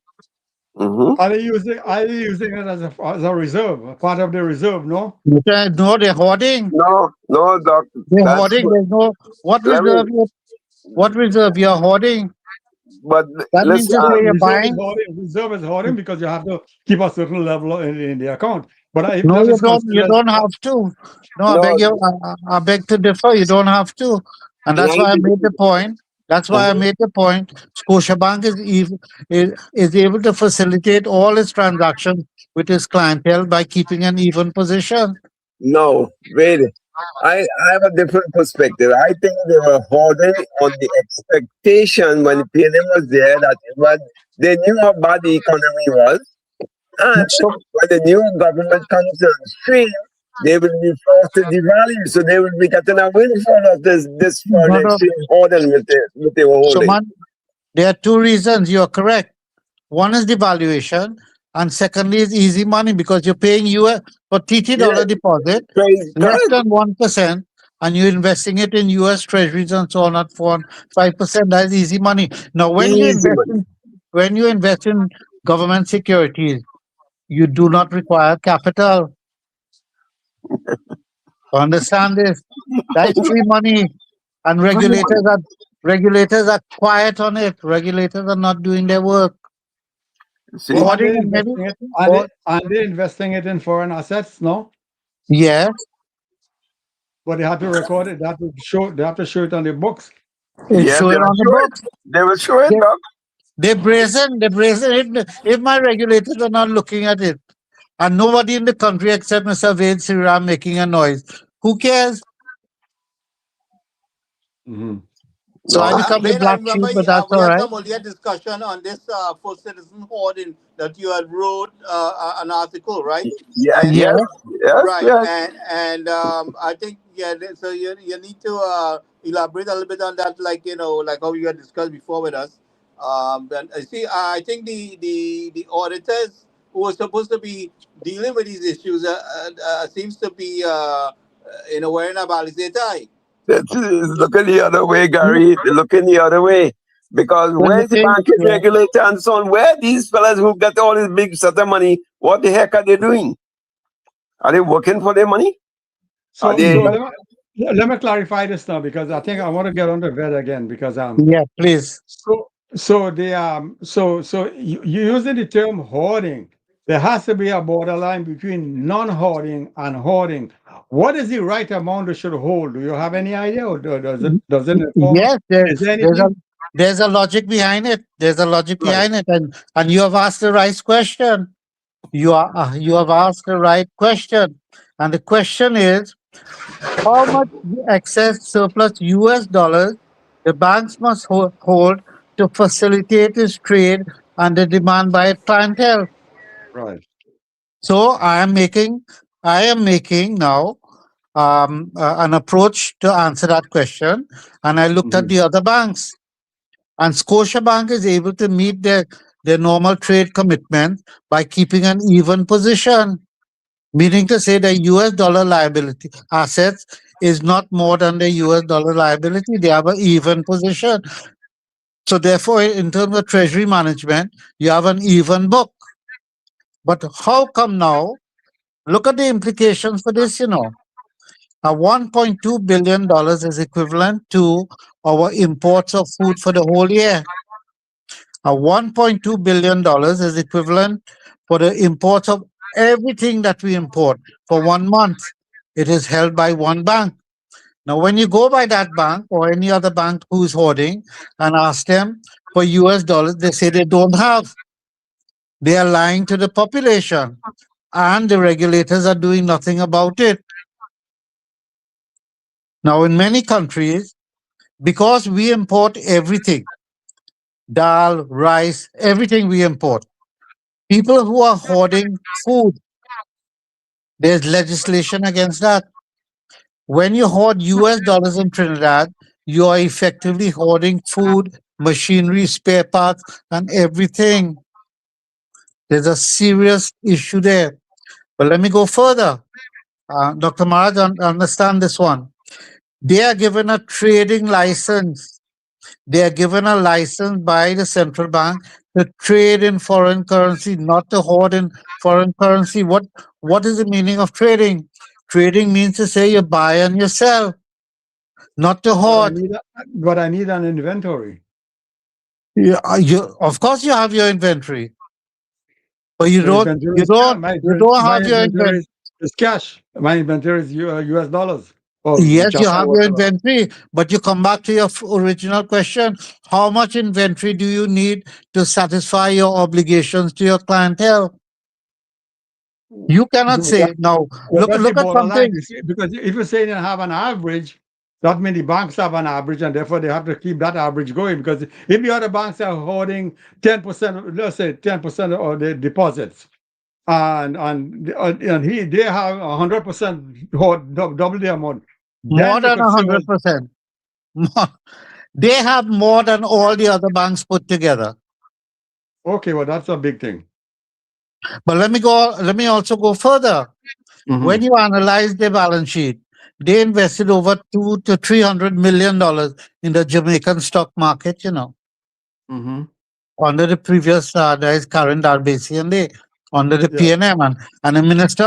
Hmm. Are they using it as a reserve, a part of the reserve? No. No, they're hoarding. No, no, Doc. They're That's hoarding. There's no what let me. reserve. What reserve you're hoarding? But That means listen, to say you're buying. Reserve is hoarding because you have to keep a certain level in the account. But if No, that you is don't. You considered, don't have to. No, I beg no, you. I beg to differ. You don't have to, and that's why I ninety. made the point. That's why I Mhm. made the point. Scotiabank is able to facilitate all its transactions with its clientele by keeping an even position. No, wait. I have a different perspective. I think they were holding on the expectation when the PNM was there that they knew how bad the economy was, and So, when the new government comes on stream, they will be forced to devalue, so they will be getting a windfall of this foreign no, no. exchange holding with they were So, holding. man, there are two reasons. You are correct. One is devaluation, and secondly is easy money because you're paying US for TT Yeah, dollar deposit less correct. than 1%, and you're investing it in US treasuries and so on at 5%. That's easy money. Now, Easy money. when you invest in government securities, you do not require capital. Understand this? That's free money, and Free money. regulators are quiet on it. Regulators are not doing their work. See? but are Hoarding they and maybe, investing it? Are they investing it in foreign assets? No. yes, But they have to record it. They have to show. They have to show it on the books. it's Yes, they showing will on the show it. books. They will show it, They, Doc. they're brazen. If my regulators are not looking at it, and nobody in the country except Mr. Ved Sriram making a noise, who cares? Mhm. So I No. become the Wait, I black sheep, remember but that's we all had right. some earlier discussion on this for citizen hoarding that you had wrote an article, right? Yeah, And yes, Yes. yes, right, yes. and I think so you need to elaborate a little bit on that, like like how you had discussed before with us. But I see. I think the auditors who are supposed to be dealing with these issues seems to be wearing a balisé tie. That's looking the other way, Gary. They're looking the other way. Because They're where's the looking, banking yeah. regulator and so on? Where these fellas who get all this big set of money, what the heck are they doing? Are they working for their money? Are So, they? let me clarify this now because I think I want to get on the vet again because Yeah, please. so you using the term hoarding. There has to be a borderline between non-hoarding and hoarding. What is the right amount they should hold? Do you have any idea, or does it inform? Yes, Is there anything? there's a logic behind it. There's a logic Right. behind it, and you have asked the right question. You have asked the right question, and the question is how much excess surplus U.S. dollars the banks must hold to facilitate this trade and the demand by clientele. Right. So I am making now an approach to answer that question, and I looked at the other banks, and Scotiabank is able to meet their normal trade commitment by keeping an even position, meaning to say the US dollar liability assets is not more than the US dollar liability. They have an even position. So therefore, in terms of treasury management, you have an even book. But how come now? Look at the implications for this, $1.2 billion is equivalent to our imports of food for the whole year. $1.2 billion is equivalent for the imports of everything that we import for 1 month. It is held by one bank. Now, when you go by that bank or any other bank who's hoarding and ask them for US dollars, they say they don't have. They are lying to the population, and the regulators are doing nothing about it. Now, in many countries, because we import everything, dal, rice, everything we import, people who are hoarding food, there's legislation against that. When you hoard US dollars in Trinidad, you are effectively hoarding food, machinery, spare parts, and everything. There's a serious issue there. But let me go further. Dr. Maharaj, understand this one. They are given a trading license. They are given a license by the central bank to trade in foreign currency, not to hoard in foreign currency. What is the meaning of trading? Trading means to say you buy and you sell, not to But I hoard. need an inventory. Of course you have your inventory, but you My don't inventory is ca- my you inven- don't my have your inventory inventory. is cash. My inventory is US dollars or Yes, you Japan, have your whatever. inventory, but you come back to your original question. How much inventory do you need to satisfy your obligations to your clientele? You cannot So say now. well, Look that's the at borderline. something. You see, because if you say they have an average, that means the banks have an average, and therefore they have to keep that average going. Because if the other banks are holding 10%, let's say 10% of the deposits, and they have 100% double the amount, More then you than could say, well, 100%. They have more than all the other banks put together. okay, well that's a big thing. But let me also go further. When you analyze their balance sheet, they invested over $200 to $300 million in the Jamaican stock market, under the previous there is Karen Darbesi and they under the Yeah. PNM, and the minister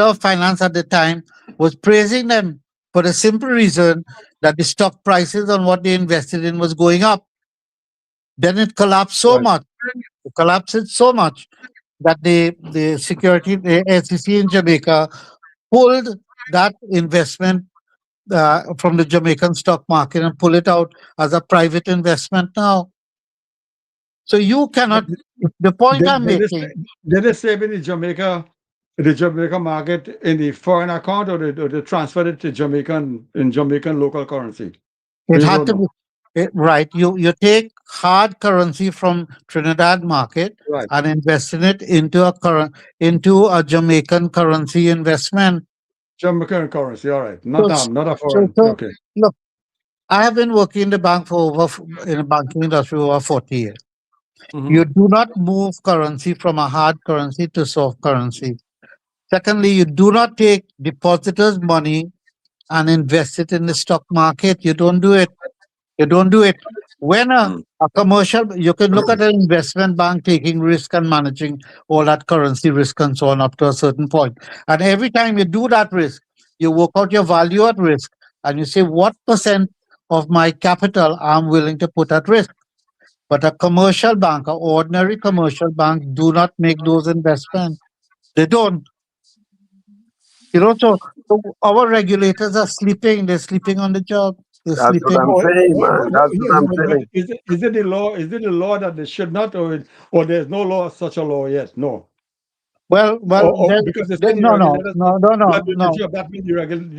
of finance at the time was praising them for the simple reason that the stock prices on what they invested in was going up. Then it collapsed so Right. much. It collapsed so much that the SEC in Jamaica pulled that investment from the Jamaican stock market and pull it out as a private investment now. So you cannot. The point I'm making. Did they save in the Jamaica market in the foreign account, or they transferred it to Jamaican local currency? It You had don't to know. be right. You take hard currency from Trinidad market Right. and invest in it into a Jamaican currency investment. Jamaican currency, all right. So, Not a so, foreign. so Okay. look, I have been working in the bank for in the banking industry over 40 years. Mhm. You do not move currency from a hard currency to soft currency. Secondly, you do not take depositors' money and invest it in the stock market. You don't do it. You don't do it. When a commercial, you can look at an investment bank taking risk and managing all that currency risk and so on up to a certain point. And every time you do that risk, you work out your value at risk and you say, what percent of my capital I'm willing to put at risk? But a commercial bank, an ordinary commercial bank, do not make those investments. They don't. So our regulators are sleeping. They're sleeping on the job. They're That's what sleeping. I'm saying, man. That's what I'm But saying. is it the law? Is it the law that they should not, or there's no law, such a law yet? No. Or because they say the regulators that means the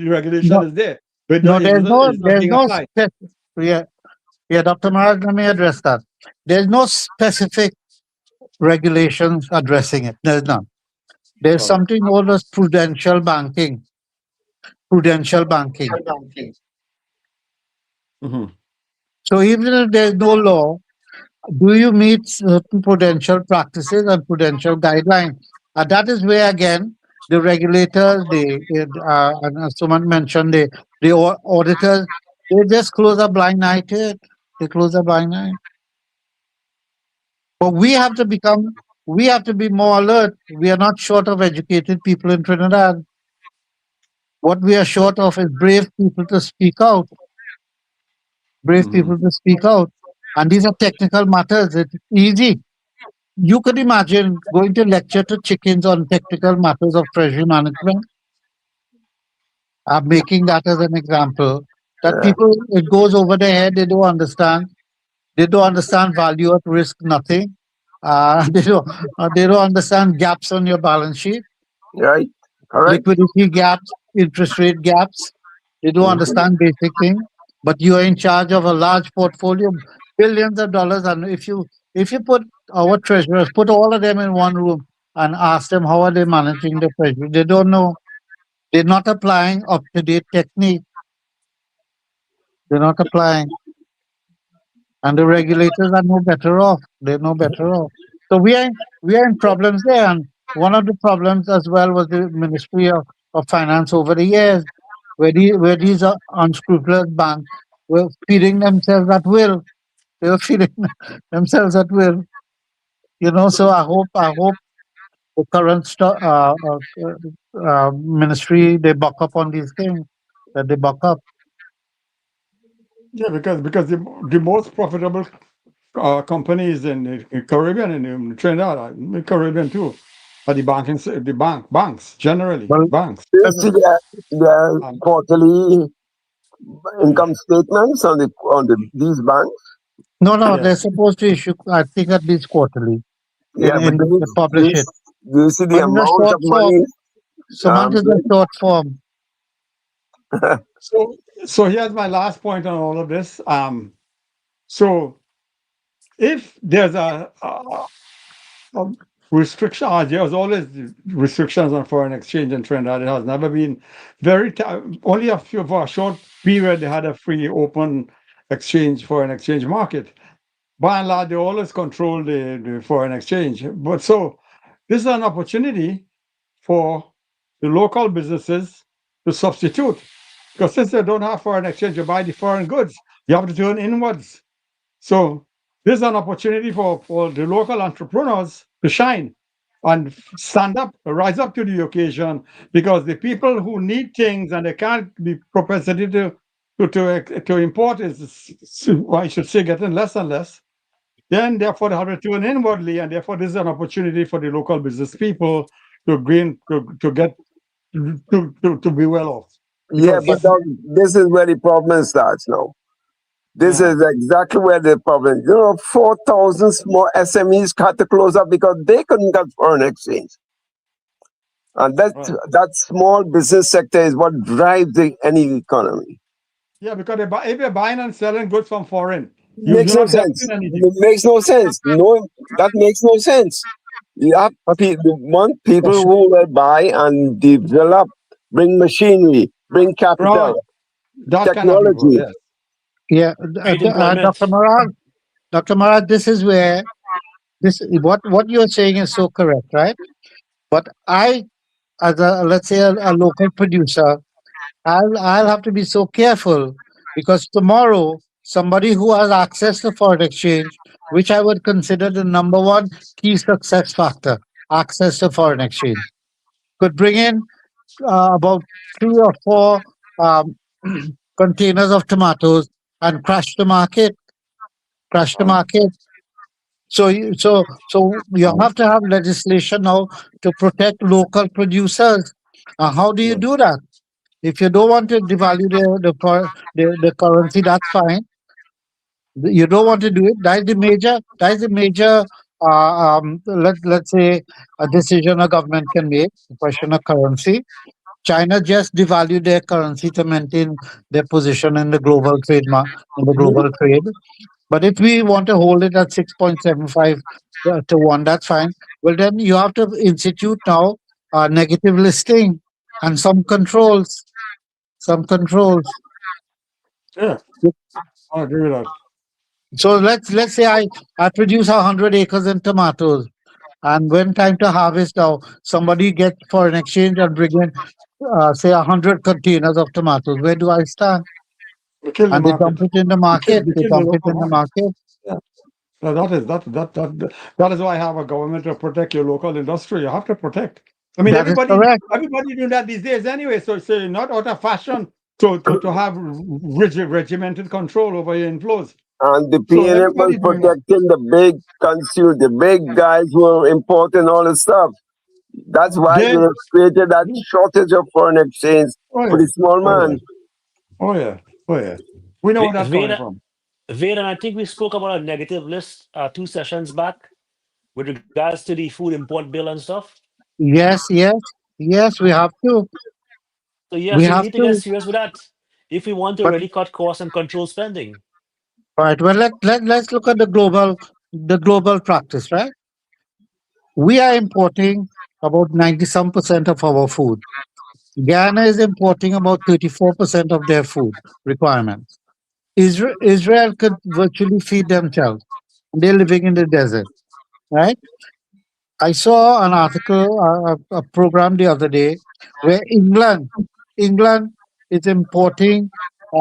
regulation No, is there, but no, it's not being applied. yeah, yeah, Dr. Maharaj, let me address that. There's no specific regulations addressing it. There's none. There's Oh. something known as prudential banking. Prudential banking. Mhm. So even if there's no law, do you meet certain prudential practices and prudential guidelines? And that is where again the regulators, and as someone mentioned, the auditors, they just close a blind eye to it. They close a blind eye. But we have to be more alert. We are not short of educated people in Trinidad. What we are short of is brave people to speak out. Brave Mhm. people to speak out. And these are technical matters. It's easy. You could imagine going to lecture to chickens on technical matters of treasury management. I'm making that as an example. That Yeah. people, it goes over their head. They don't understand. They don't understand value at risk, nothing. They don't understand gaps on your balance sheet, Right. Correct. liquidity gaps, interest rate gaps. They don't Mhm. understand basic things. But you are in charge of a large portfolio, billions of dollars. And if you put our treasurers, put all of them in one room and ask them how are they managing the treasury, they don't know. They're not applying up to date technique. They're not applying. And the regulators are no better off. They're no better off. So we are in problems there. And one of the problems as well was the Ministry of Finance over the years, where these are unscrupulous banks were feeding themselves at will. They were feeding themselves at will. So I hope the current ministry they buck up on these things. That they buck up. Yeah, because the most profitable companies in the Caribbean and in Trinidad, Caribbean too, are the banks generally Well, banks. Do you see their Um, quarterly income statements on these banks? no, Yeah. they're supposed to issue, I think, at least quarterly. Yeah, but do They publish it. you see the But in a amount short of form, money? Sumant is a short form. So here's my last point on all of this. So if there's a restriction, there's always restrictions on foreign exchange in Trinidad. It has never been only for a short period they had a free open foreign exchange market. By and large, they always control the foreign exchange. But so this is an opportunity for the local businesses to substitute. Because since they don't have foreign exchange, you buy the foreign goods, you have to turn inwards. So this is an opportunity for the local entrepreneurs to shine and stand up, rise up to the occasion, because the people who need things and they can't be propensity to import I should say, getting less and less. Then therefore they have to turn inwardly, and therefore this is an opportunity for the local business people to get to be well off. Yeah, Because but this is where the problem starts now. This Yeah. is exactly where the problem. 4,000 small SMEs had to close up because they couldn't get foreign exchange, and Right. that small business sector is what drives any economy. Yeah, because if you're buying and selling goods from foreign, Makes you're no not sense. helping anything. It makes no sense. No, that makes no sense. You have want people who will buy and develop, bring machinery, bring capital, Right. That kind of people, technology. yes. Yeah, create employment. Dr. Marad, this is where what you're saying is so correct, right? But I, as a let's say a local producer, I'll have to be so careful because tomorrow somebody who has access to foreign exchange, which I would consider the number one key success factor, access to foreign exchange, could bring in about 3 or 4 um, containers of tomatoes and crash the market. Crash the market. So you have to have legislation now to protect local producers. How do you do that? If you don't want to devalue the currency, that's fine. You don't want to do it. That is the major let's say a decision a government can make. The question of currency. China just devalued their currency to maintain their position in the global in the global trade. But if we want to hold it at 6.75 to 1, that's fine. Well, then you have to institute now negative listing and some controls. Some controls. Yeah, I agree with that. So let's say I produce 100 acres in tomatoes, and when time to harvest now, somebody gets foreign exchange and bring in say 100 containers of tomatoes. Where do I stand? We kill the And they market. dump it in the We kill, market. we They kill the dump it local in the market. market. Yeah. So that is why I have a government to protect your local industry. You have to protect. I mean, That is everybody correct. doing that these days anyway. So it's not out of fashion to have regimented control over your inflows. And the So PNM was everybody doing that. protecting the big the big guys who are importing all the stuff. That's why They, they created that shortage of foreign exchange Oh for yeah. the small Oh yeah. man. Oh yeah. Oh yeah. We know where that's coming Veda, from. Veda, I think we spoke about a negative list 2 sessions back with regards to the food import bill and stuff. yes, we have to. So yeah, We so we have need to get to. serious with that if we want to But really cut costs and control spending. all right, well let's look at the global practice, right? We are importing about 90 some percent of our food. Ghana is importing about 34% of their food requirements. Israel could virtually feed themselves. They're living in the desert, right? I saw an article, a program the other day, where England is importing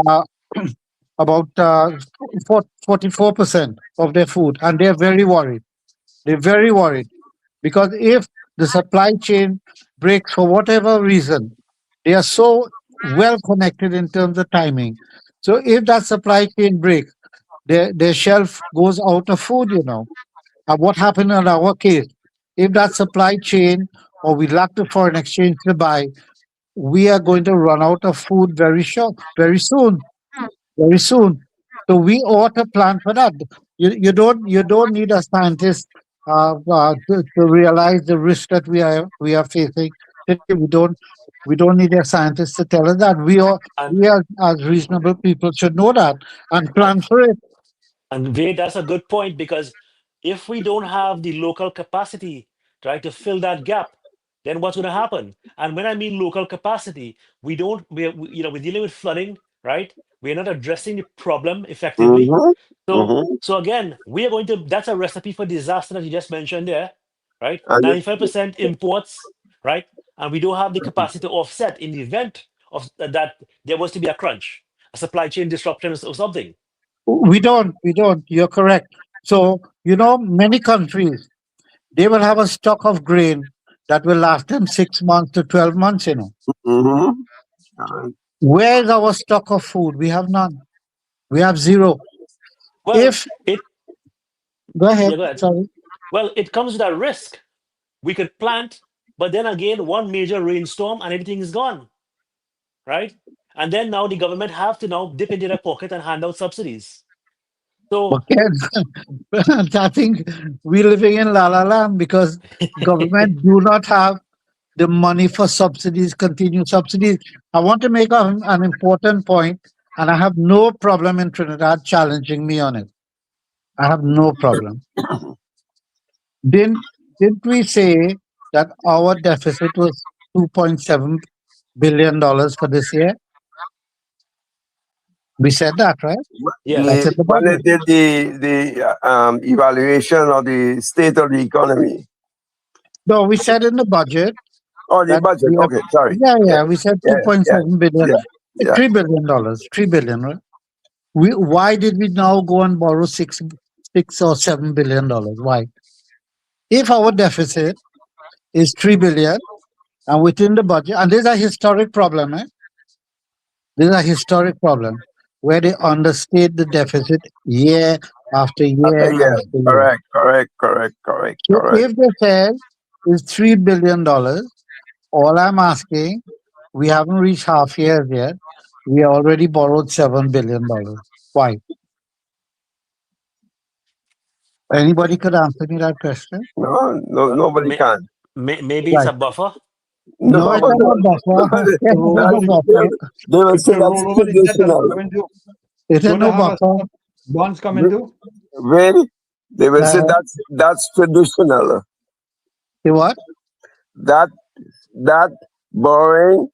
uh, about 44% of their food, and they're very worried. They're very worried because if the supply chain breaks for whatever reason, they are so well connected in terms of timing. So if that supply chain breaks, their shelf goes out of food, And what happened in our case? If that supply chain or we lack the foreign exchange to buy, we are going to run out of food very soon, very soon. So we ought to plan for that. You don't need a scientist to realize the risk that we are facing. We don't need a scientist to tell us that. And We as reasonable people should know that and and, plan for it. and Veda, that's a good point because if we don't have the local capacity, right, to fill that gap, then what's going to happen? And when I mean local capacity, we don't, we're dealing with flooding, right? We're not addressing the problem effectively. Mm-hmm. So, Mm-hmm. so again, we are going to, that's a recipe for disaster that you just mentioned there, right? And 95% imports, right? And we don't have the capacity to offset in the event of that there was to be a crunch, a supply chain disruption or something. We don't. You're correct. So, many countries, they will have a stock of grain that will last them 6 months to 12 months. mm-hmm. Where is our stock of food? We have none. We have zero. Well, If, it, go ahead, yeah, go ahead. sorry. Well, it comes with a risk. We could plant, but then again, one major rainstorm and everything is gone, right? And then now the government have to now dip into their pocket and hand out subsidies. So Again, I think we're living in La La Land because government do not have the money for subsidies, continued subsidies. I want to make an important point, and I have no problem in Trinidad challenging me on it. I have no problem. Didn't we say that our deficit was $2.7 billion for this year? We said that, right? Yes. That's in the When they budget. did the evaluation of the state of the economy. No, we said in the budget Oh, the that budget. we have, Okay, sorry. yeah, we said Yeah, yeah, 2.7 billion, yeah, yeah. $3 billion, 3 billion, right? Why did we now go and borrow 6 or 7 billion dollars? Why? If our deficit is 3 billion and within the budget, and this is a historic problem, eh? This is a historic problem where they understate the deficit year after year Yeah, after year. correct, correct, correct, correct, So correct. if they said is $3 billion, all I'm asking, we haven't reached half years yet. We already borrowed $7 billion. Why? Anybody could answer me that question? No, nobody May- can. Maybe it's Right. a buffer. No, it's not a buffer. they, It's not a buffer. they will say To that's roll over the debt that's traditional. coming due. It's Don't they no have a buffer. bonds coming due? Really? They will say Uh, that's traditional. See what? That borrowing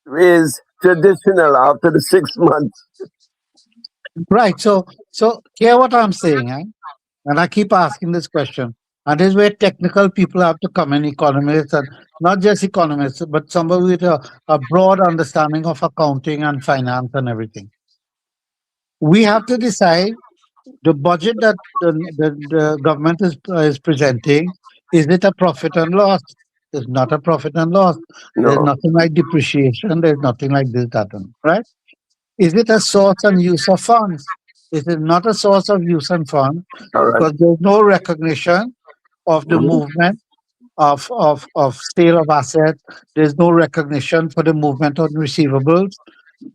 is traditional after the 6 months. Right. So hear what I'm saying, eh? And I keep asking this question. And this is where technical people have to come in, economists, and not just economists, but somebody with a broad understanding of accounting and finance and everything. We have to decide the budget that the government is presenting. Is it a profit and loss? It's not a profit and loss. There's No, nothing like depreciation. There's nothing like this, that, and right? Is it a source and use of funds? It is not a source of use and fund correct. because there's no recognition of the Mhm. movement of sale of assets. There's no recognition for the movement of receivables,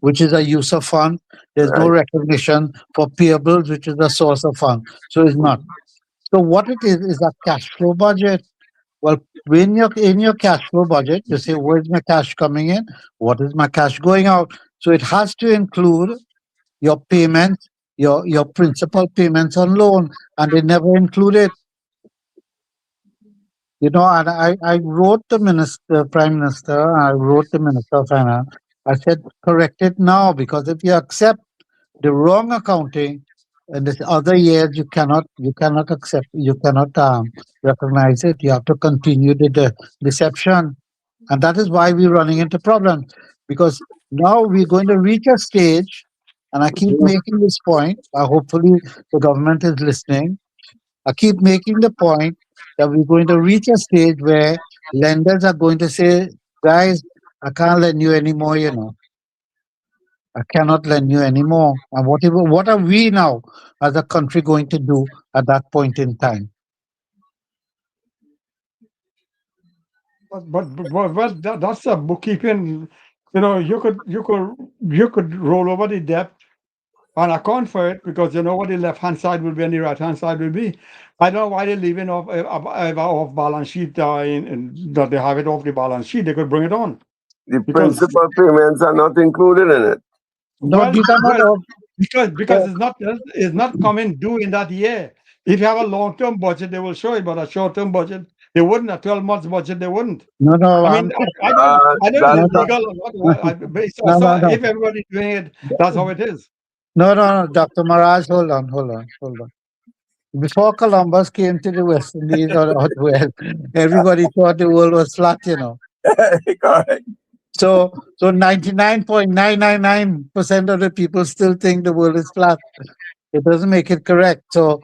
which is a use of fund. There's no Right. recognition for payables, which is a source of fund. So it's not. So what it is a cash flow budget. Well, when you're in your cash flow budget, you say, where's my cash coming in? What is my cash going out? So it has to include your payments, your principal payments on loan, and they never include it. And I wrote the minister, prime minister, I wrote the minister of finance. I said, correct it now, because if you accept the wrong accounting in this other years, you cannot accept, you cannot recognize it. You have to continue the deception. And that is why we're running into problems, because now we're going to reach a stage, and I keep making this point. Hopefully, the government is listening. I keep making the point that we're going to reach a stage where lenders are going to say, guys, I can't lend you anymore, I cannot lend you anymore. And what are we now as a country going to do at that point in time? But that's a bookkeeping. You could roll over the debt and account for it because you know what the left hand side will be and the right hand side will be. I don't know why they're leaving off balance sheet that they have it off the balance sheet. They could bring it on. The Because- principal payments are not included in it. No, Well, these are not well, all. because it's not coming due in that year. If you have a long-term budget, they will show it, but a short-term budget, they wouldn't. A 12 months budget, they wouldn't. No, I mean, I don't know if no, it's legal or not. No. If everybody's doing it, that's how it is. no, Dr. Maraj, hold on. Before Columbus came to the West Indies or West, everybody thought the world was flat, Correct. So 99.999% of the people still think the world is flat. It doesn't make it correct. So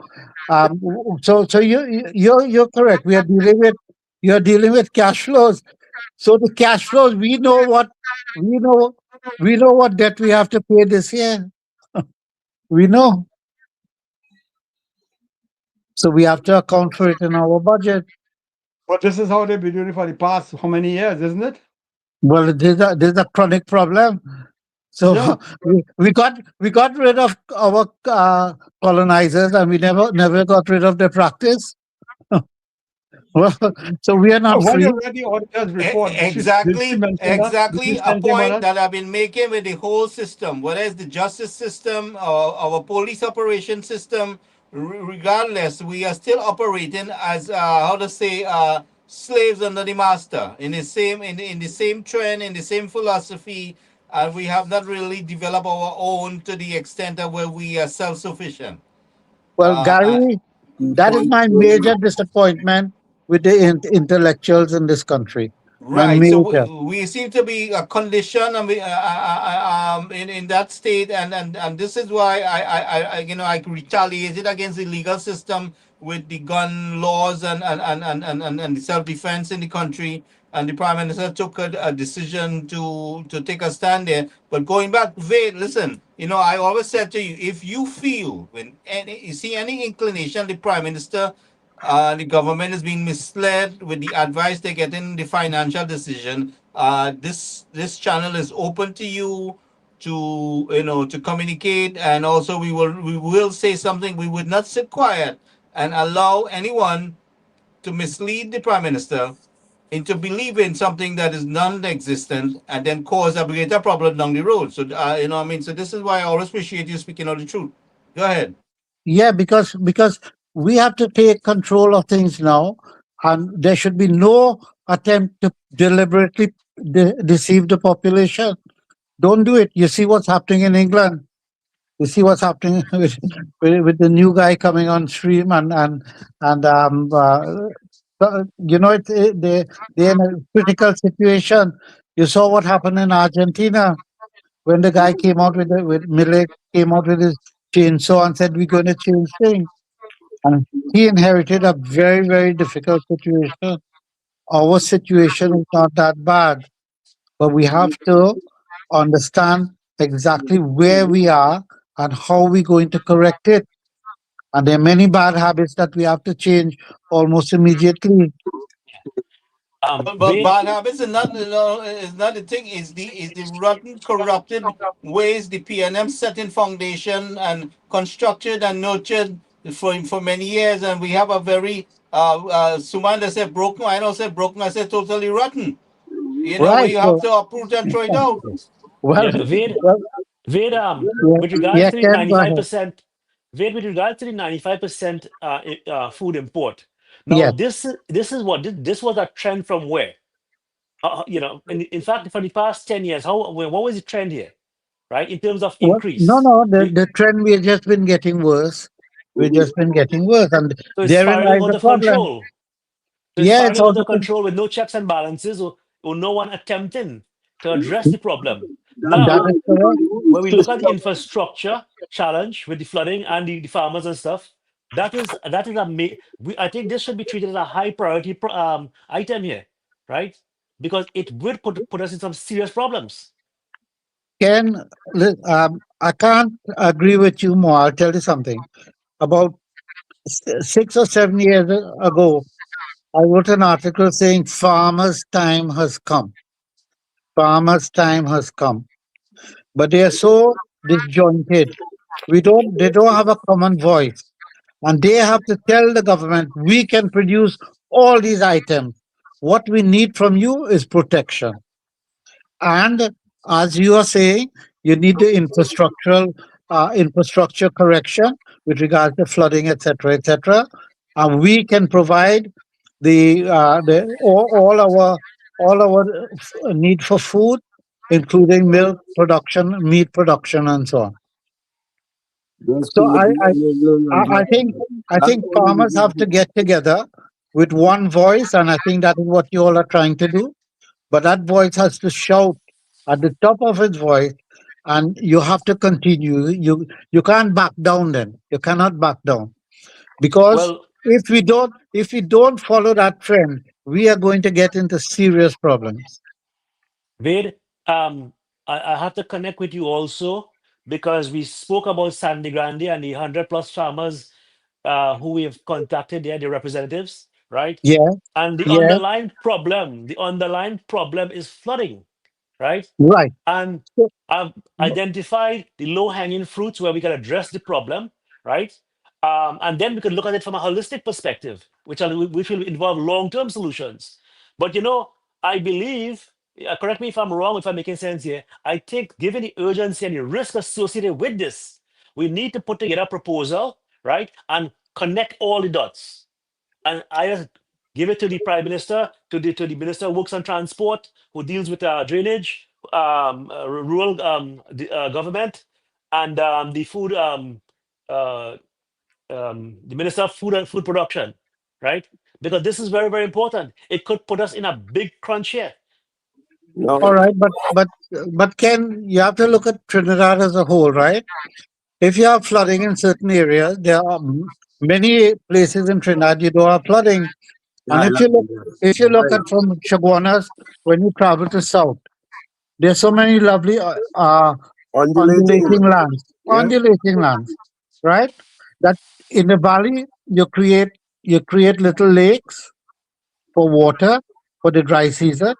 you're correct. You're dealing with cash flows. So the cash flows, we know what debt we have to pay this year. We know. So we have to account for it in our budget. But this is how they've been doing it for the past how many years, isn't it? Well, there's a chronic problem. So Yeah. we got rid of our colonizers, and we never got rid of their practice. Well, so we are not When free. you read the auditor's report, did she Exactly, mention that? Did exactly she a say anything about point that? that I've been making with the whole system, whether it's the justice system or our police operation system. Regardless, we are still operating as slaves under the master in the same trend, in the same philosophy and we have not really developed our own to the extent that where we are self-sufficient. Well, Uh, Gary, that is my major disappointment with the intellectuals in this country. My Right. So major. we seem to be a condition and in that state, and this is why I retaliated against the legal system with the gun laws and the self defense in the country. And the prime minister took a decision to take a stand there. But going back, wait, listen. I always said to you, if you feel when you see any inclination, the prime minister the government is being misled with the advice they get in the financial decision. This channel is open to you to communicate, and also we will say something. We would not sit quiet and allow anyone to mislead the prime minister into believing something that is non-existent and then cause a greater problem down the road. So so this is why I always appreciate you speaking of the truth. Go ahead. Yeah, because we have to take control of things now, and there should be no attempt to deliberately deceive the population. Don't do it. You see what's happening in England. You see what's happening with the new guy coming on stream, they're in a critical situation. You saw what happened in Argentina when the guy came out with Millet came out with his chainsaw and said we're going to change things, and he inherited a very very difficult situation. Our situation is not that bad, but we have to understand exactly where we are and how we're going to correct it. And there are many bad habits that we have to change almost immediately. But Wade, bad habits is not the thing. Is the rotten, corrupted ways the PNM set in foundation and constructed and nurtured for many years, and we have a very Sumanda said broken. I don't say broken. I said totally rotten. Where Right. you have to uproot and throw it out. Well, yeah, Wade, well, Wade, yeah, with regards yeah, to the Ken, go ahead. 95%, Wade, with regards to the 95% food import. Now, Yes. this is what this was a trend from where? In fact, for the past 10 years, what was the trend here, right? In terms of Well, no, increase. no, the trend we've just been getting worse. We've just been getting worse. And So it's therein spiraling lies out the of problem. control. So it's Yeah, it's spiraling out also, of control with no checks and balances or no one attempting to address the problem. Now, that is correct. when we look at the infrastructure challenge with the flooding and the farmers and stuff, that is I think this should be treated as a high priority item here, right? Because it would put us in some serious problems. Ken, I can't agree with you more. I'll tell you something. About 6 or 7 years ago, I wrote an article saying farmers' time has come. Farmers' time has come. But they are so disjointed. They don't have a common voice. And they have to tell the government, we can produce all these items. What we need from you is protection. And as you are saying, you need the infrastructure correction with regards to flooding, etc., etc. And we can provide all our need for food, including milk production, meat production, and so on. Just So to I think farmers have to get together with one voice, and I think that is what you all are trying to do. But that voice has to shout at the top of its voice, and you have to continue. You can't back down. Then you cannot back down, because Well, if we don't follow that trend, we are going to get into serious problems. Wade, I have to connect with you also because we spoke about Sandy Grande and the 100 plus farmers who we have contacted there, the representatives, right? Yeah, And yeah, the underlying problem is flooding, right? right. And So, I've identified the low-hanging fruits where we can address the problem, right? And then we can look at it from a holistic perspective, which will involve long-term solutions. But I believe, correct me if I'm wrong, if I'm making sense here. I think, given the urgency and the risk associated with this, we need to put together a proposal, right, and connect all the dots and either give it to the prime minister, to the minister of works and transport, who deals with drainage, rural government and the food the Minister of Food and Food Production, right? Because this is very, very important. It could put us in a big crunch here. No, All right, but Ken, you have to look at Trinidad as a whole, right? If you have flooding in certain areas, there are many places in Trinidad you don't have flooding. And if you look at from Chaguanas, when you travel to south, there's so many lovely undulating. Yeah. undulating lands, right? That in the valley you create little lakes for water for the dry season,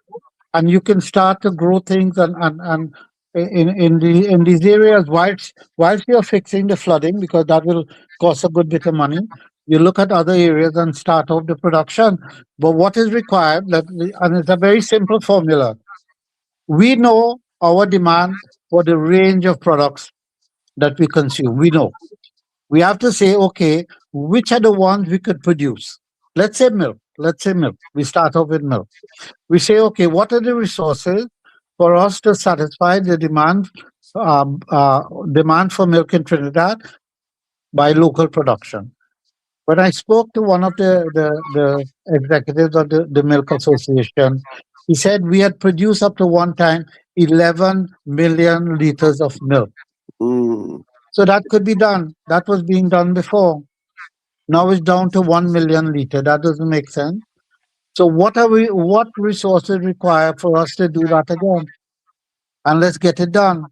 and you can start to grow things and in these areas whilst you're fixing the flooding, because that will cost a good bit of money. You look at other areas and start off the production. But what is required, and it's a very simple formula. We know our demand for the range of products that we consume. We know. We have to say, okay, which are the ones we could produce? Let's say milk. Let's say milk. We start off with milk. We say, okay, what are the resources for us to satisfy the demand for milk in Trinidad by local production? When I spoke to one of the executives of the Milk Association, he said we had produced up to one time 11 million liters of milk. Mm. So that could be done. That was being done before. Now it's down to 1 million liter. That doesn't make sense. So what resources require for us to do that again? And let's get it done.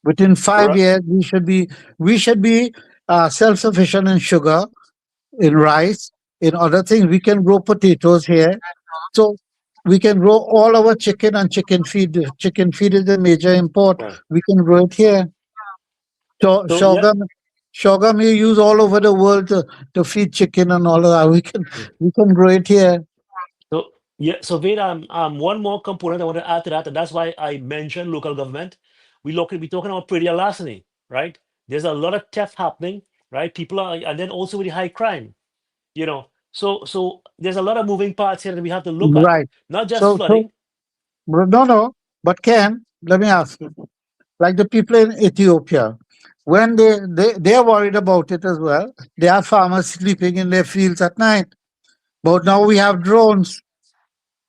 Within 5 Right. years, we should be self-sufficient in sugar, in rice, in other things. We can grow potatoes here. So we can grow all our chicken and chicken feed. Chicken feed is a major import. Right. We can grow it here. So So yeah, sorghum you use all over the world to feed chicken and all of that. We can grow it here. so yeah, so wait, one more component I want to add to that, and that's why I mentioned local government. We talking about pretty larceny, right? There's a lot of theft happening, right? People are, and then also with the high crime, you know. So there's a lot of moving parts here that we have to look at, Right. not just So flooding. no. But Ken, let me ask you. Like the people in Ethiopia, when they're worried about it as well. They have farmers sleeping in their fields at night. But now we have drones,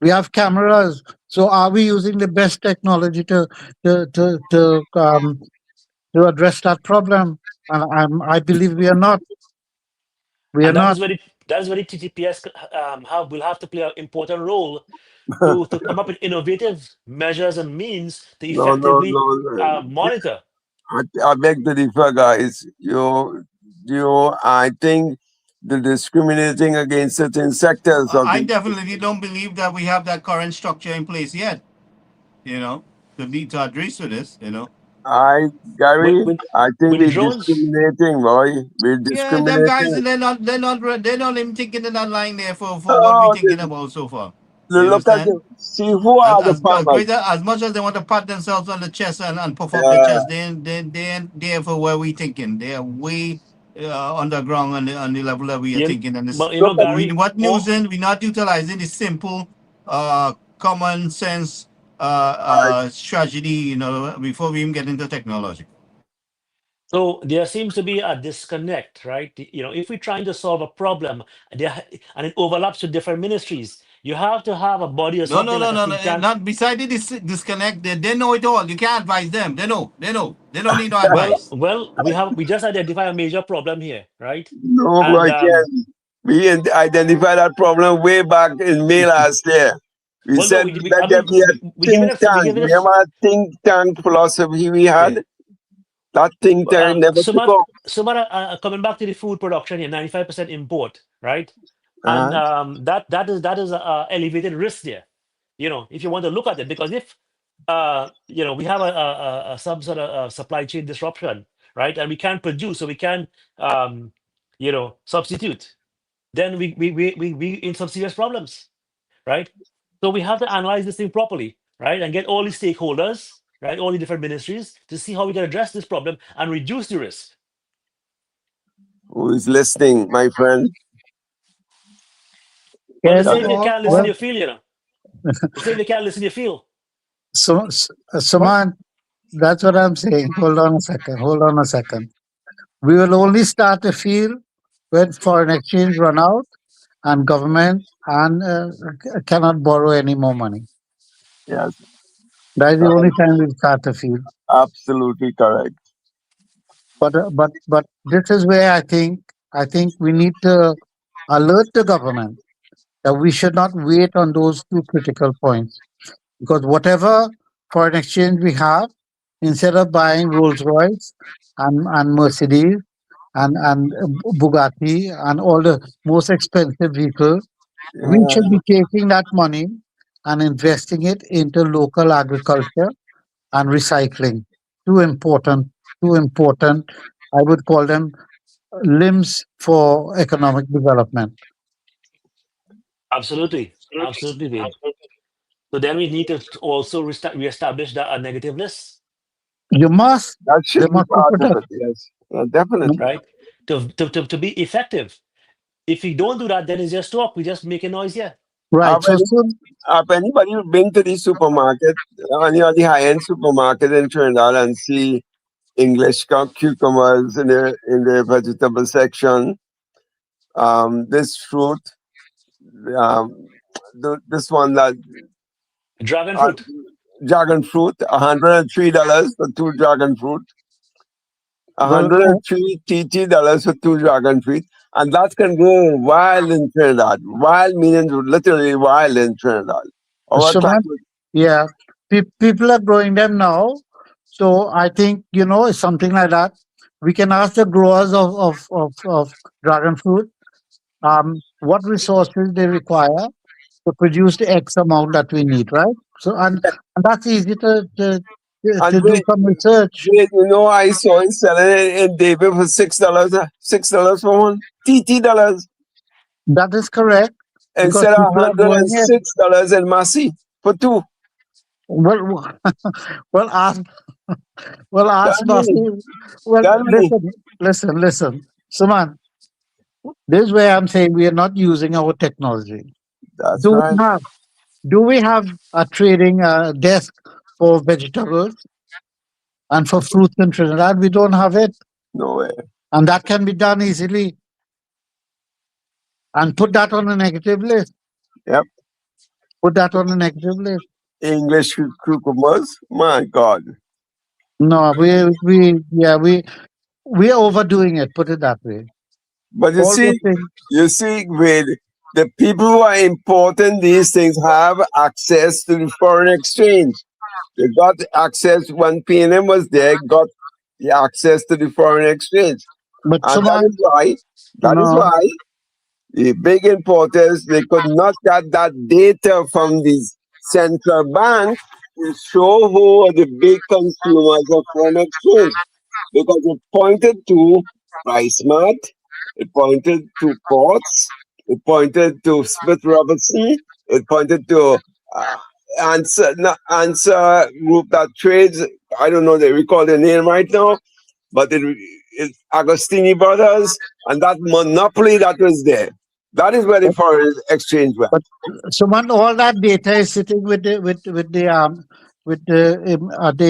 we have cameras. So are we using the best technology to to to um, to address that problem? And I believe we are not. We are And not. that is where the TTPS will have to play an important role to come up with innovative measures and means to No, no, effectively no. monitor. I beg to differ, guys. I think the discriminating against certain sectors of I the. definitely don't believe that we have that current structure in place yet, you know, to address to this, you know. Gary, With I think with the we're drones, discriminating, boy. We're Yeah, them guys, discriminating. they're not even thinking in that line there for what we Oh, thinking about so far. You look at understand? the, see who are the farmers. As much as they want to pat themselves on the chest and puff up the Uh, chest, they ain't there for where we thinking. They are way underground on the level that we are you, thinking. And this, but you look know, at we Gary, what all using? We're not utilizing the simple, common sense I, strategy. You know, before we even get into technology. so there seems to be a disconnect, right? You know, if we're trying to solve a problem and it overlaps with different ministries, you have to have a body or No, no, something no, like a no, no. think tank. Not beside the disconnect. They know it all. You can't advise them. They know. They know. They don't need no advice. Well, we just identify a major problem here, right? no, And boy, can we identify that problem way back in May last year. We well, no, said let I there mean, be a we give it think a we tank. give it Remember that think tank philosophy we yeah. had? That think tank never took off. Coming back to the food production here, 95% import, right? And Uh, that is a elevated risk there. You know, if you want to look at it, because if you know we have some sort of supply chain disruption, right, and we can't produce, so we can you know substitute, then we in some serious problems, right? So we have to analyze this thing properly, right, and get all the stakeholders, right, all the different ministries to see how we can address this problem and reduce the risk. who is listening, my friend? Well, they Ken, say That, if you can't listen, well, you feel, you know. They say if you can't listen, you feel. So, Suman, that's what I'm saying. Hold on a second. Hold on a second. We will only start to feel when foreign exchange run out and government and cannot borrow any more money. Yes, That is the only correct. time we'll start to feel. Absolutely correct. But this is where I think we need to alert the government that we should not wait on those two critical points, because whatever foreign exchange we have, instead of buying Rolls Royce and Mercedes and Bugatti and all the most expensive vehicles, we Yeah, should be taking that money and investing it into local agriculture and recycling. Two important, two important. I would call them limbs for economic development. Absolutely. Absolutely, Wade. So then we need to also reestablish that a negative list, You must. that There should be must be part of protection. it. Yes, definitely. right? To be effective. If we don't do that, then it's just talk. We just make a noise here. Right. Have, So any, soon, have anybody been to the supermarket, any of the high-end supermarket in Trinidad, and see English cucumbers in the vegetable section? This fruit, um, this one that Dragon uh, fruit. dragon fruit, $103 for two dragon fruit, well, $103 for two dragon fruit, and that can go wild in Trinidad. Wild meaning literally wild in Trinidad. Our Suman, climate, yeah, people are growing them now. So I think, it's something like that. We can ask the growers of dragon fruit what resources they require to produce the X amount that we need, right? So and that's easy to and do some research. I saw it selling it in David for $6, $6 for one, $TT That is correct because instead of people are growing it. $106 in Massy for two. Well, well, ask, well, Tell ask me, Basi. Well, tell me. listen. Suman, this is where I'm saying we are not using our technology. That's Do we right. have do we have a trading desk for vegetables and for fruits in Trinidad? We don't have it, No way. and that can be done easily. And put that on a negative list. Yep. Put that on a negative list. English cucumbers. My God. No, we are overdoing it. Put it that way. But All those things. with the people who are importing these things have access to the foreign exchange. They got access when PNM was there, got the access to the foreign exchange. But And that Suman, is why no, the big importers they could not get that data from the central bank to show who are the big consumers of foreign exchange. Because it pointed to PriceMart, it pointed to Ports, it pointed to Smith Robertson, it pointed to Answer Group that trades. I don't know they recall their name right now, but it's Agostini Brothers and that monopoly that was there. That is where the foreign exchange went. but Suman, all that data is sitting with the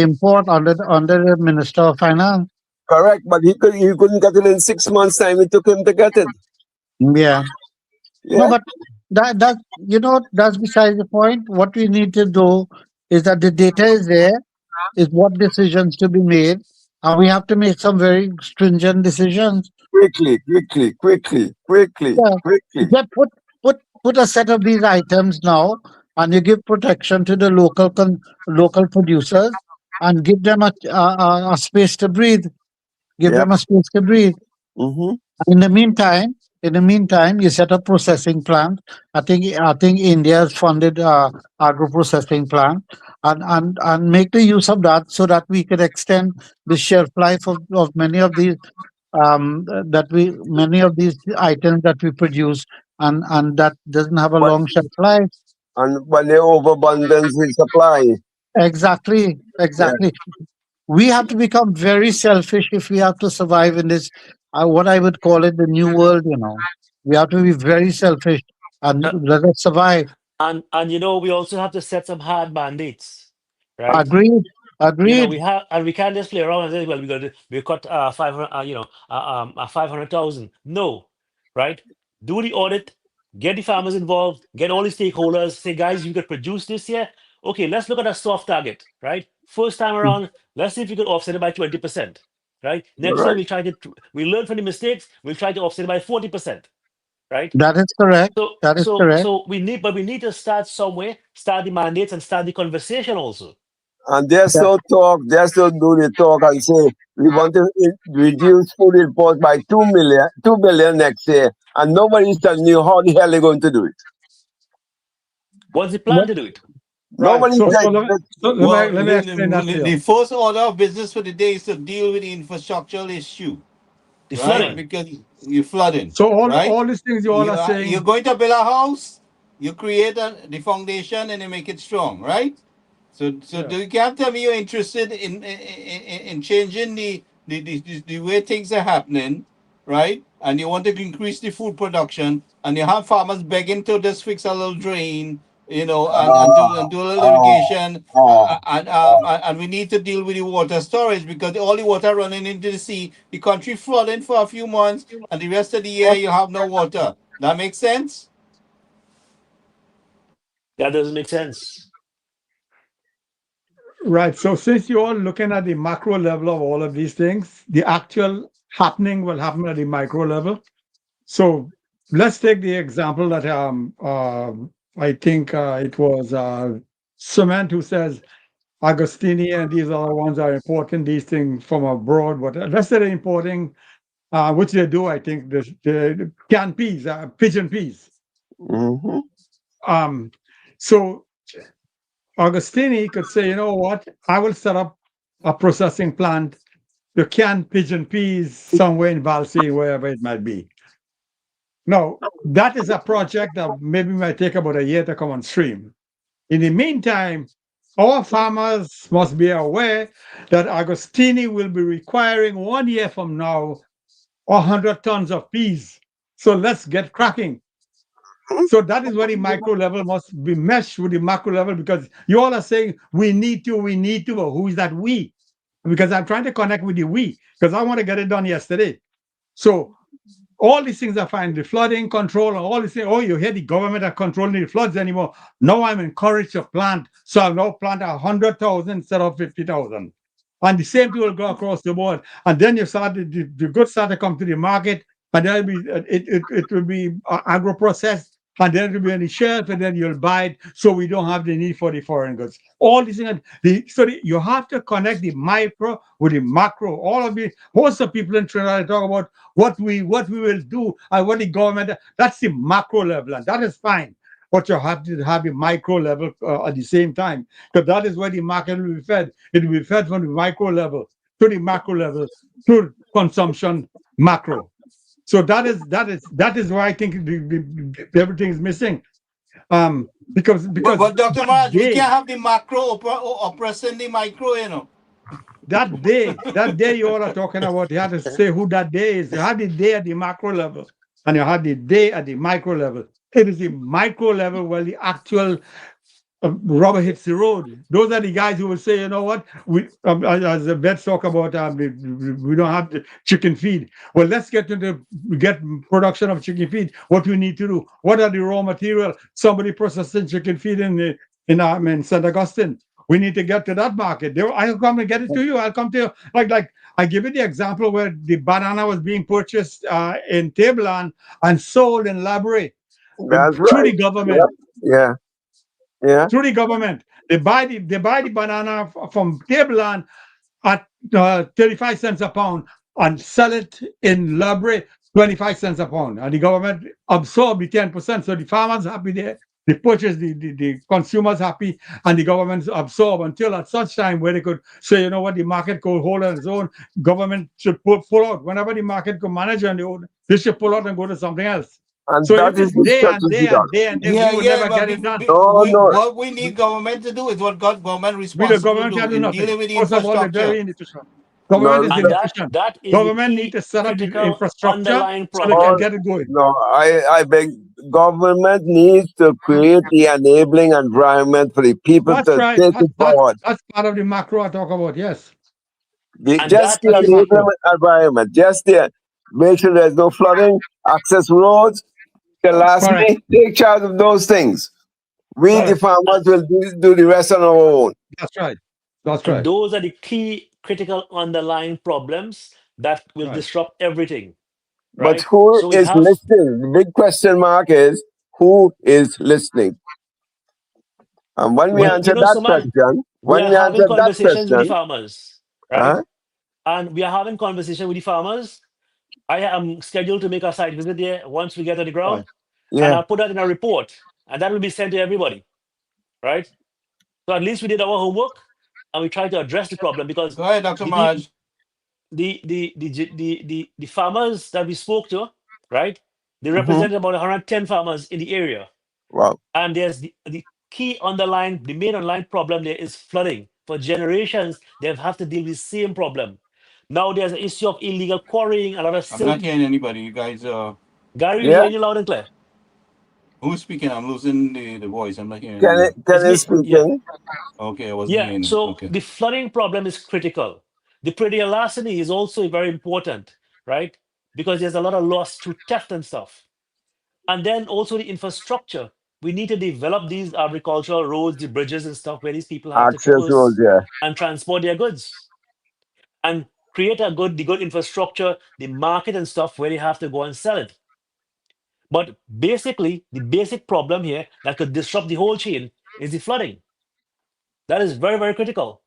import under the Minister of Finance. Correct, but he couldn't get it in 6 months' time. It took him to get it. Yeah. Yeah, No, but that's besides the point. What we need to do is that the data is there, is what decisions to be made, and we have to make some very stringent decisions. quickly. Yeah, just put a set of these items now, and you give protection to the local producers, and give them a space to breathe. Give Yep. them a space to breathe. Mm-hmm. In the meantime, you set up processing plant. I think India has funded agro processing plant, and make the use of that so that we can extend the shelf life of many of these many of these items that we produce, and that doesn't have a But long shelf life. and when they overabundance in supply, Exactly, yeah, exactly. We have to become very selfish if we have to survive in this, what I would call it, the new world. We have to be very selfish and Uh, let us survive. and we also have to set some hard mandates. right? Agreed. You know, Agreed. we have, and we can't just play around and say, well, we cut 500, 500,000. No, right? Do the audit, get the farmers involved, get all the stakeholders. Say, guys, you could produce this year. Okay, let's look at a soft target, right? First time around, let's see if we could offset it by 20%, right? Next year Right. we try to we learn from the mistakes. We'll try to offset it by 40%, right? That is correct. So That is so correct. so we need to start somewhere, start the mandates, and start the conversation also. And they That, still talk, they still do the talk and say we want to reduce food imports by 2 billion next year, and nobody's telling you how the hell they're going to do it. What's the plan to do it? Right. Nobody's So, telling let me explain that to you. the first order of business for the day is to deal with the infrastructural issue, The right? flooding. Because you're flooding, So right? all these things you all are You're saying, going to build a house, you create the foundation and you make it strong, right? So yeah. you can't tell me you're interested in changing the way things are happening, right? And you want to increase the food production, and you have farmers begging to just fix a little drain, and do a little irrigation, and we need to deal with the water storage because all the water running into the sea, the country flooding for a few months, and the rest of the year you have no water. That makes sense? That doesn't make sense. Right. So since you're all looking at the macro level of all of these things, the actual happening will happen at the micro level. So let's take the example that I think it was Cement who says Agostini and these other ones are importing these things from abroad. But let's say they're importing, which they do, I think, the canned peas, pigeon peas. Mhm. So Agostini could say, you know what, I will set up a processing plant to can pigeon peas somewhere in Valsey, wherever it might be. Now, that is a project that maybe might take about a year to come on stream. In the meantime, our farmers must be aware that Agostini will be requiring 1 year from now 100 tons of peas. So let's get cracking. So that is where the micro level must be meshed with the macro level, because you all are saying we need to, but who is that we? Because I'm trying to connect with the we, because I want to get it done yesterday. So all these things are fine. The flooding control and all these things. Oh, you hear the government are controlling the floods anymore. Now I'm encouraged to plant. So I'll now plant 100,000 instead of 50,000. And the same thing will go across the board. And then you start the goods start to come to the market, and then it will be agro processed, and then it will be on the shelf, and then you'll buy it. So we don't have the need for the foreign goods. All these things. You have to connect the micro with the macro. All of the most of people in Trinidad talk about what we will do and what the government. That's the macro level, and that is fine. But you have to have a micro level at the same time, because that is where the market will be fed. It will be fed from the micro level to the macro level to consumption macro. So that is why I think everything is missing. Because But Dr. that Maraj, we day, can't have the macro oppressing the micro, that day you all are talking about, you have to say who that day is. You have the day at the macro level, and you have the day at the micro level. It is the micro level where the actual rubber hits the road. Those are the guys who will say, you know what, we as the vets talk about, we don't have the chicken feed. Well, let's get production of chicken feed. What we need to do? What are the raw material? Somebody processing chicken feed in St. Augustine. We need to get to that market. I'll come and get it to you. I'll come to you. Like I give you the example where the banana was being purchased in Tableland and sold in Labouré That's through right. the government. Yeah. Yeah. Through the government. They buy the banana from Tableland at 35 cents a pound and sell it in Labouré 25 cents a pound. And the government absorbed the 10%. So the farmers happy there. They purchase the consumers happy, and the government absorb until at such time where they could say, you know what, the market could hold on its own. Government should pull out. Whenever the market could manage on their own, they should pull out and go to something else. And So that if is it's the day and strategy, day and day and day, we will never but get it done. No. what we need government to do is what government The responsible to government do can do in nothing. dealing with the First of all, they're infrastructure. very inefficient. Government is No. And inefficient. that is the Government need key to set up the critical infrastructure underlying so they can Oh, problem. get it going. no, I beg government needs to create the enabling environment for the people That's to right. take it forward. That's part of the macro I talk about. Yes. And Just that the is enabling environment, just the make sure there's no flooding, access roads. The last Correct. minute, take charge of those things. We, the Correct. farmers, will do the rest on our own. That's right. That's and right. those are the key critical underlying problems that will Right. disrupt everything, But right? who So we is have listening? The big question mark is who is listening? And when we well, answer that Suman, question, we are having conversations with the farmers, right? uh, And we are having conversation with the farmers. I am scheduled to make a site visit there once we get on the ground, and yeah, I'll put that in a report, and that will be sent to everybody, right? So at least we did our homework, and we tried to address the problem because Go ahead, Dr. the Marge. the farmers that we spoke to, right? They represent about 110 farmers in the area, wow. and there's the key underlying, the main underlying problem there is flooding. For generations, they've had to deal with the same problem. Now there's an issue of illegal quarrying, a lot of I'm not silt. hearing anybody. You guys, Gary, we Yeah, hear you loud and clear. who's speaking? I'm losing the voice. I'm not hearing can anything. it can It's you me. Yeah, speaking? Okay, I wasn't yeah. hearing it. So Okay. the flooding problem is critical. The predial larceny is also very important, right? Because there's a lot of loss through theft and stuff. And then also the infrastructure. We need to develop these agricultural roads, the bridges and stuff where these people have to Access roads, traverse yeah. and transport their goods and create the good infrastructure, the market and stuff where they have to go and sell it. But basically, the basic problem here that could disrupt the whole chain is the flooding. That is very, very critical.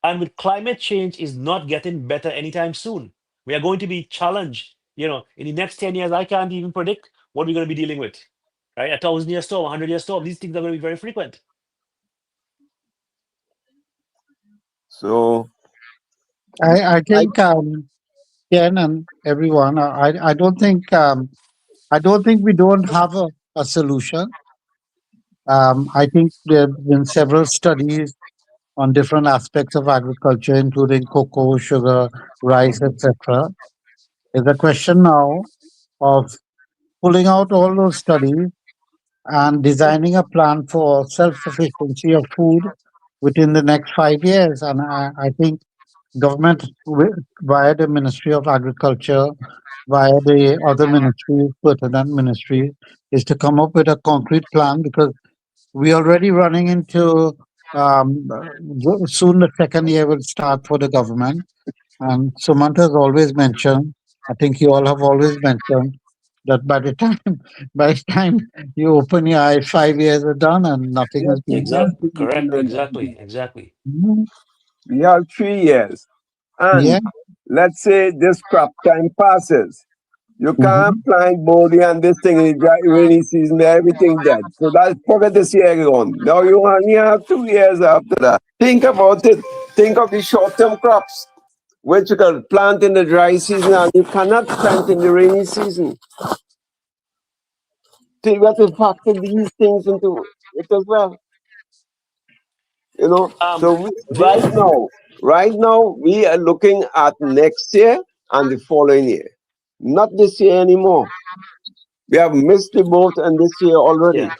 And with climate change is not getting better anytime soon. We are going to be challenged. In the next 10 years, I can't even predict what we're going to be dealing with. Right? 1,000-year storm, 100-year storm, these things are going to be very frequent. So I think Ken and everyone, I don't think we don't have a solution. I think there have been several studies on different aspects of agriculture, including cocoa, sugar, rice, etc. It's a question now of pulling out all those studies and designing a plan for self-sufficiency of food within the next 5 years. And I think government, via the Ministry of Agriculture, via the other ministries, pertinent ministries, is to come up with a concrete plan because we're already running into soon the second year will start for the government. And Sumanta has always mentioned, I think you all have always mentioned, that by the time you open your eyes, 5 years are done and nothing yes, has been done. Exactly. Correct. Exactly. Mhm. we have 3 years. Yeah. And let's say this crop time passes. You can't Mhm. plant body and this thing in the rainy season, everything dead. So that's forget this year gone. Now you only have 2 years after that. Think about it. Think of the short-term crops, which you can plant in the dry season and you cannot plant in the rainy season. So you have to factor these things into it as well. So Ved, right now we are looking at next year and the following year, not this year anymore. We have missed the boat and this year already. yeah.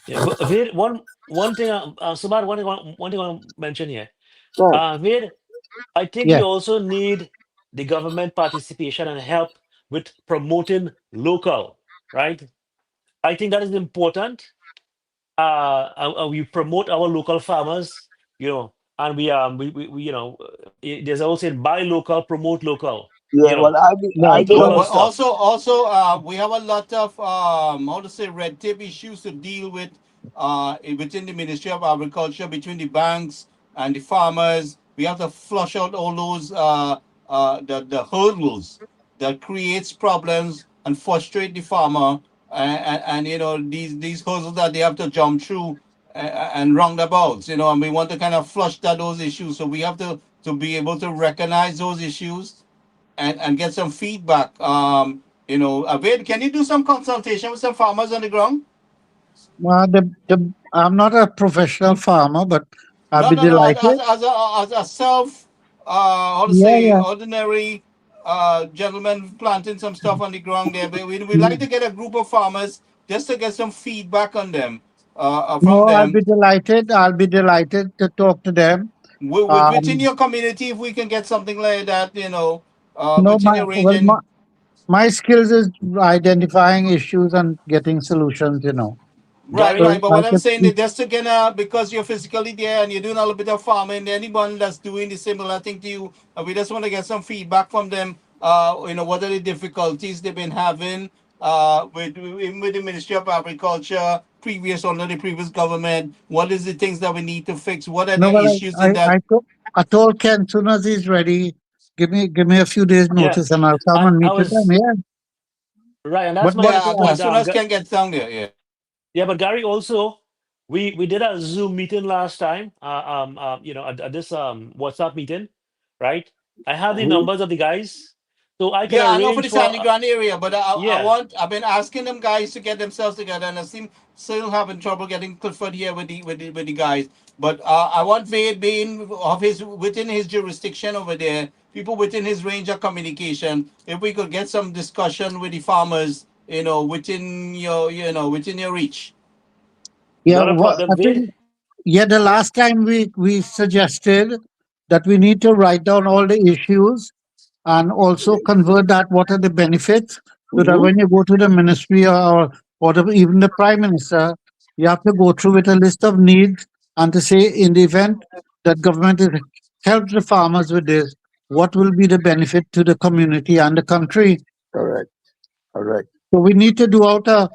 Yeah. Ved, one thing, Sumar, one thing I want to mention here. Right. Ved, I think we Yeah. also need the government participation and help with promoting local, right? I think that is important. We promote our local farmers, and there's also buy local, promote local, Yeah, well, I Right. Well, local believe, well, stuff. we have a lot of how to say red tape issues to deal with within the Ministry of Agriculture between the banks and the farmers. We have to flush out all those the hurdles that creates problems and frustrate the farmer and these hurdles that they have to jump through and roundabouts, and we want to kind of flush those issues. So we have to be able to recognize those issues and get some feedback. Avid, can you do some consultation with some farmers on the ground? Well, I'm not a professional farmer, but I'll No, be no, no. delighted. As a self, how to Yeah, say, yeah. ordinary gentlemen planting some stuff on the ground there, but we'd like to get a group of farmers just to get some feedback on them, from No, them. I'll be delighted to talk to them. Within Um, your community, if we can get something like that, no, within your well, region. my skills is identifying issues and getting solutions, Right, Gary, So right. But I what I'm could, saying that just to get because you're physically there and you're doing a little bit of farming, anyone that's doing the similar thing to you, we just want to get some feedback from them. What are the difficulties they've been having with the Ministry of Agriculture, under the previous government? What is the things that we need to fix? What are no, the well, issues in that? I told Ken, soon as he's ready, give me a few days yeah, notice and I'll come and and I meet with them. was Yeah. right, and that's But, my other Yeah, as point. soon as Ken gets down there, yeah. Yeah, but Gary, also we did a Zoom meeting last time. At this WhatsApp meeting, right? I have the Mhm. numbers of the guys, so I can Yeah, I know for arrange the for. Sandy Grande area, but Yeah, I've been asking them guys to get themselves together, and I seem still having trouble getting Clifford here with the guys. But I want Vade being within his jurisdiction over there, people within his range of communication. If we could get some discussion with the farmers, within your reach. yeah, not a problem. I think, yeah, the last time we suggested that we need to write down all the issues and also convert that what are the benefits, so that Mhm. when you go to the ministry even the prime minister, you have to go through with a list of needs and to say, in the event that government is helps the farmers with this, what will be the benefit to the community and the country. Correct. Correct. So we need to do out a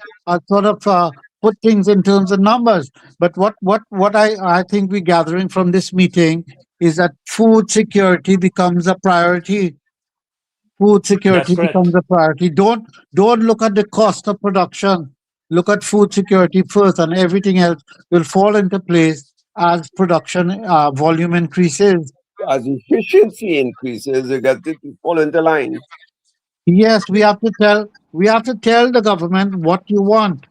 sort of put things in terms of numbers. But what I think we're gathering from this meeting is that food security becomes a priority. Food That's security becomes correct. a priority. Don't look at the cost of production. Look at food security first, and everything else will fall into place as production volume increases. As efficiency increases, you get it to fall into line. Yes, we have to tell the government what you want.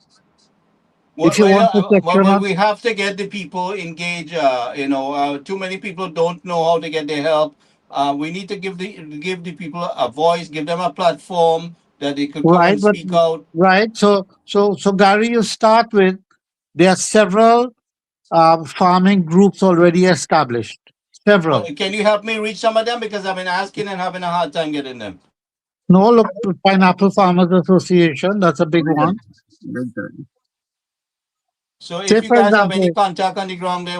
If Well, you want we have to get the people engaged. Too many people don't know how to get their help. We need to give the people a voice, give them a platform that they could come right, and but speak out. right. So Gary, you start with there are several farming groups already established. Well, Several. can you help me reach some of them because I've been asking and having a hard time getting them. No, look, Pineapple Farmers Association. That's a big one. Big time. So Say if you for guys have any example, contact on the ground there,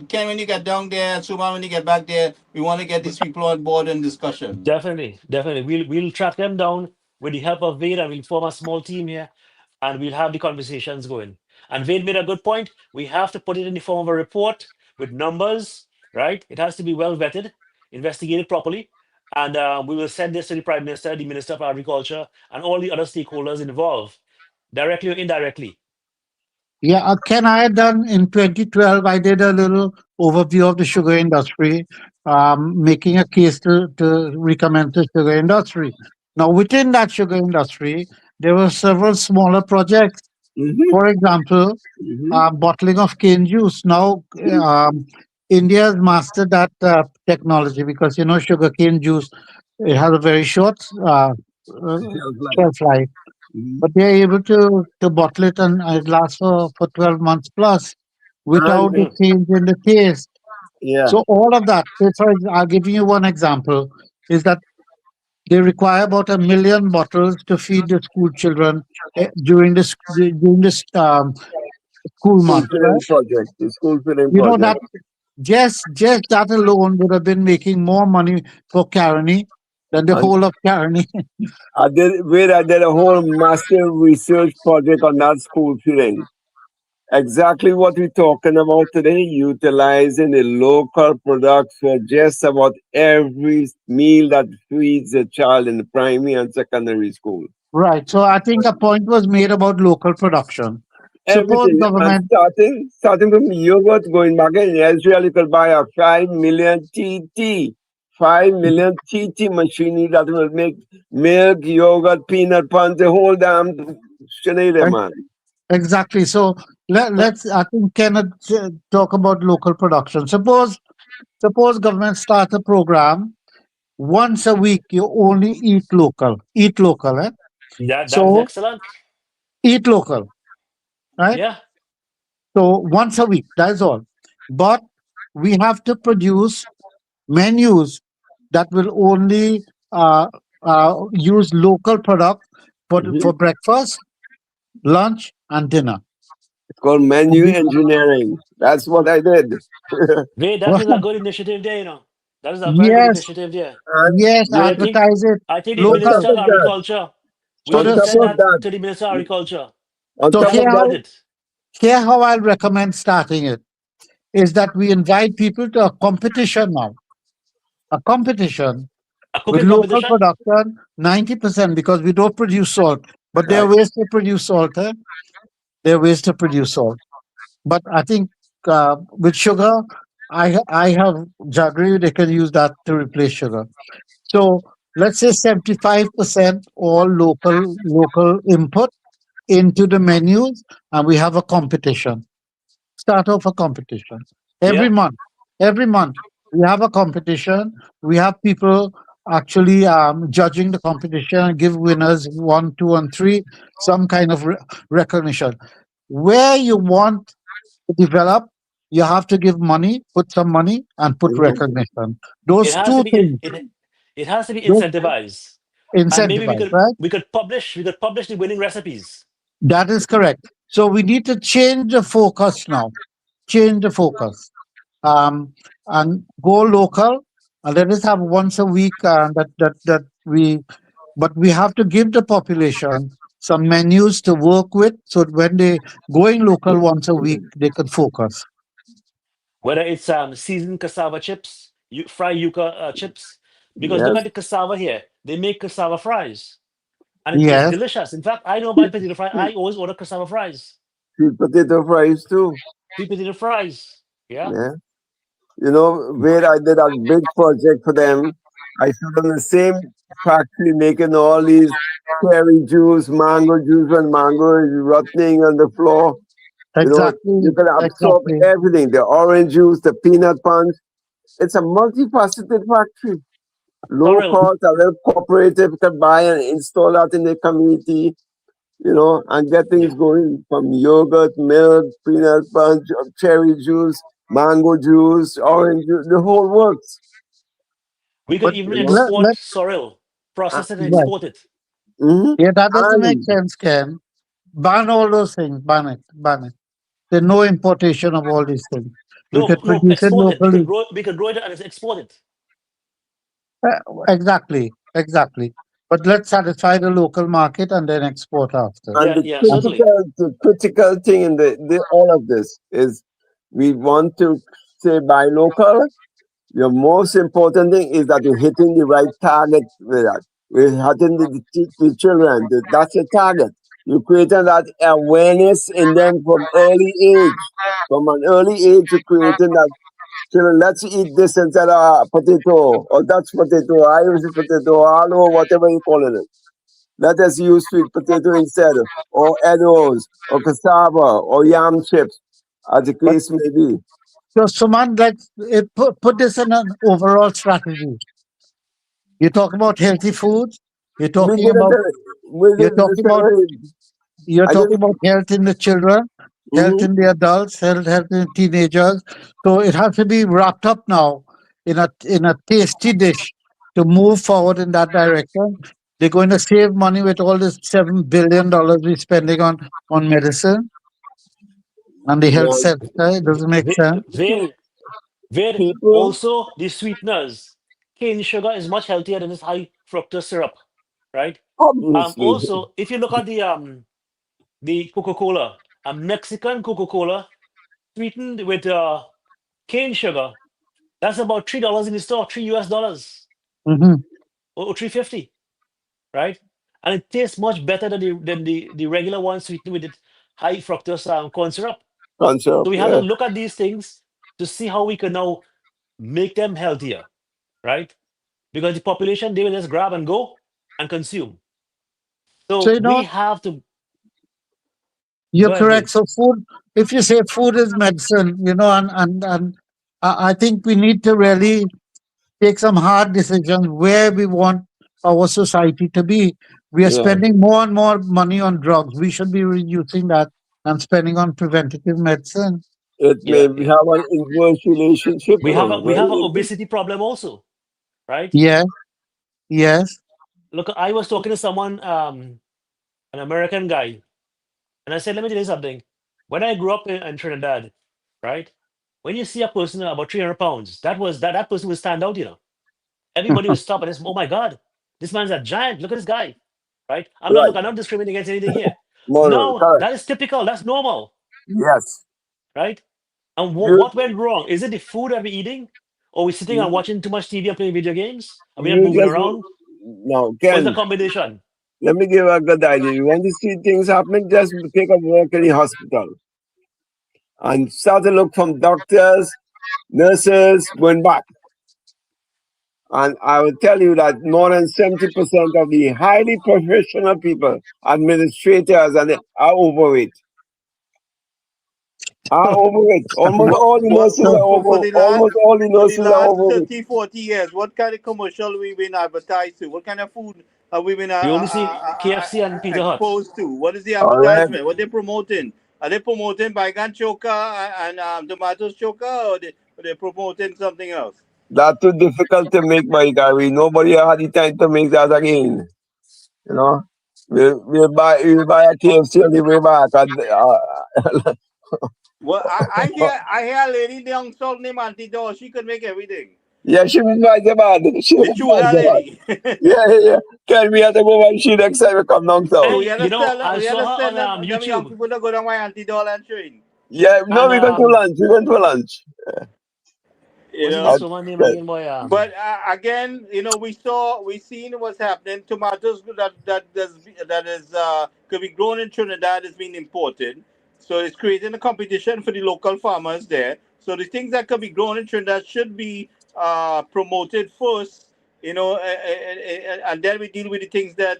Ken, when you get down there, Suman, when you get back there, we want to get these people on board in discussion. Definitely, definitely. We'll track them down with the help of Vade, and we'll form a small team here, and we'll have the conversations going. And Vade made a good point. We have to put it in the form of a report with numbers, right? It has to be well vetted, investigated properly, and we will send this to the Prime Minister, the Minister of Agriculture, and all the other stakeholders involved, directly or indirectly. yeah, Ken, I had done in 2012. I did a little overview of the sugar industry, making a case to recommend the sugar industry. Now, within that sugar industry, there were several smaller projects. Mhm. For example, Mhm. bottling of cane juice. Now, India has mastered that technology because sugar cane juice, it has a very short uh, Shelf life. shelf life, Mhm. but they're able to bottle it and it lasts for 12 months plus without And the Mm, change in the taste. yeah, So all of that. I'll give you one example. Is that they require about 1 million bottles to feed the school children during this school school month, right? feeding project, the school feeding You know project. that just that alone would have been making more money for Caroni than the And whole of Caroni. I did a whole massive research project on that school feeding. Exactly what we're talking about today, utilizing the local products for just about every meal that feeds a child in the primary and secondary school. Right. So I think a point was made about local production. Suppose Everything. And government, starting from yogurt, going back in Israel, you could buy a 5 million TT. 5 million TT machine that will make milk, yogurt, peanut butter, the whole damn Sinead, ex- man. exactly. So let's, I think, cannot talk about local production. Suppose government starts a program once a week you only eat local. Eat local, eh? That is So excellent. eat local, right? Yeah. So once a week, that's all. But we have to produce menus that will only use local product for Mhm. breakfast, lunch, and dinner. It's called And menu engineering. That's what I did. Wait, that is a good initiative there, you know. That is a very good yes, initiative there. And yes, And I with, think advertise it I think the on local. top Minister of of that, Agriculture, we So on should top this, send of that that, to the Minister of Agriculture. on so top Tell of him that, about it. here how I'll recommend starting it is that we invite people to a competition now. A competition A with cooking local competition? production, 90% because we don't produce salt. But there are right? ways to produce salt. Eh? There are ways to produce salt. But I think with sugar, I have jaggery. They can use that to replace sugar. So let's say 75% all local input into the menus, and we have a competition. Start off a competition every Yeah. month. Every month we have a competition. We have people actually judging the competition and give winners one, two, and three some kind of recognition. Where you want to develop, you have to give money, put some money, and put Mhm. recognition. It Those has to two be things, it has to be those incentivized. And maybe incentivize, right? we could publish the winning recipes. That is correct. So we need to change the focus now. Change the focus. And go local. And let us have once a week that we, but we have to give the population some menus to work with, so that when they going local once a week, they can focus. Whether it's seasoned cassava chips, you fry yuca chips. Because look Yes, at the cassava here. They make cassava fries. And it's Yes, delicious. In fact, I don't buy potato fry. I always order cassava fries. sweet potato fries too. Sweet potato fries. Yeah. Yeah. You know, where I did a big project for them, I saw them in the same factory making all these cherry juice, mango juice, when mango is rotting on the floor. You know, you exactly, can absorb exactly. everything, the orange juice, the peanut punch. It's a multifaceted factory. Low Sorrel, cost, a little cooperative can buy and install that in the community, and get yeah. things going from yogurt, milk, peanut punch, cherry juice, mango juice, orange juice, the whole works, We could But even you know. export sorrel, Uh, process it and yeah, export it. mhm. yeah, that doesn't make And sense, Ken. Ban all those things. Ban it. Ban it. There's no importation of all these things. We No, could no, produce it export it. locally. We could grow it and export it. Exactly, exactly. But let's satisfy the local market and then export after. and Yeah, the yeah, That's certainly. critical thing in all of this is we want to say buy local. Your most important thing is that you're hitting the right target with that. We're hitting the children. That's your target. You're creating that awareness in them from early age. From an early age, you're creating that children, let's eat this instead of potato or Dutch potato, Irish potato, or whatever you call it. Let us use sweet potato instead, or eddos, or cassava, or yam chips, as the but case may be. so Suman, let's put this in an overall strategy. You talk about healthy foods. You're We talking did about it. We you're did talking about it. you're I did talking it. about health in the children, health Mm-hmm. in the adults, health in teenagers. So it has to be wrapped up now in a tasty dish to move forward in that direction. They're going to save money with all this $7 billion we're spending on medicine and the health Now, sector. It doesn't make sense. Where, pe- where people, also the sweeteners, cane sugar is much healthier than this high fructose syrup, right? obviously, Also, if you look at the Coca-Cola, a Mexican Coca-Cola sweetened with cane sugar, that's about $3 in the store, $3 Hmm. or 350, right? And it tastes much better than the regular one sweetened with it high fructose corn syrup. So concept, we have to yeah. look at these things to see how we can now make them healthier, right? Because the population, they will just grab and go and consume. So So we have to you're go ahead, correct. please. So food, if you say food is medicine, and I think we need to really take some hard decisions where we want our society to be. We are Yeah. spending more and more money on drugs. We should be reducing that and spending on preventative medicine. It Yeah, may yeah. have an inverse relationship. We have a we have an Very obesity problem also, right? Yes, yes. Look, I was talking to someone, an American guy, and I said, let me tell you something. When I grew up in Trinidad, right? When you see a person about 300 pounds, that person will stand out, you know. Everybody will stop and say, oh my God, this man's a giant. Look at this guy. Right? right. I'm not discriminating against anything here. No, No, correct. that is typical. That's normal. Yes. Right? And You, what went wrong? Is it the food that we're eating? Or we sitting and watching too much TV and playing video games? Are we not you moving just around? no, Or is the Ken. combination? Let me give you a good idea. You want to see things happen? Just take a walk in the hospital and start to look from doctors, nurses, going back. And I will tell you that more than 70% of the highly professional people, administrators, and are overweight. Almost all the nurses are almost all the For the nurses are last overweight. 30, 40 years, what kind of commercial we been advertised to? What kind of food have we been We only see KFC and Pizza Hut. exposed to? What is the All right. advertisement? What they promoting? Are they promoting Baigan Choka and tomatoes Choka, or they promoting something else? That's too difficult to make, my Gary. Nobody had the time to make that again. You know, we'll buy a KFC on the way back. Well, I hear a lady down south named Auntie Doll. She could make everything. Yeah, she was right about it. She The was Chula right about it. lady. Yeah. Tell me at the moment she next time we come down south. So we Hey, you know, I we saw her understand on that the young YouTube. people that go down my Auntie Doll and train. Yeah, no, And we went to lunch. We went to lunch. You what's know. this woman name again, boy? But again, you know, we seen what's happening. Tomatoes that is could be grown in Trinidad is being imported, so it's creating a competition for the local farmers there. So the things that could be grown in Trinidad should be promoted first, you know, and then we deal with the things that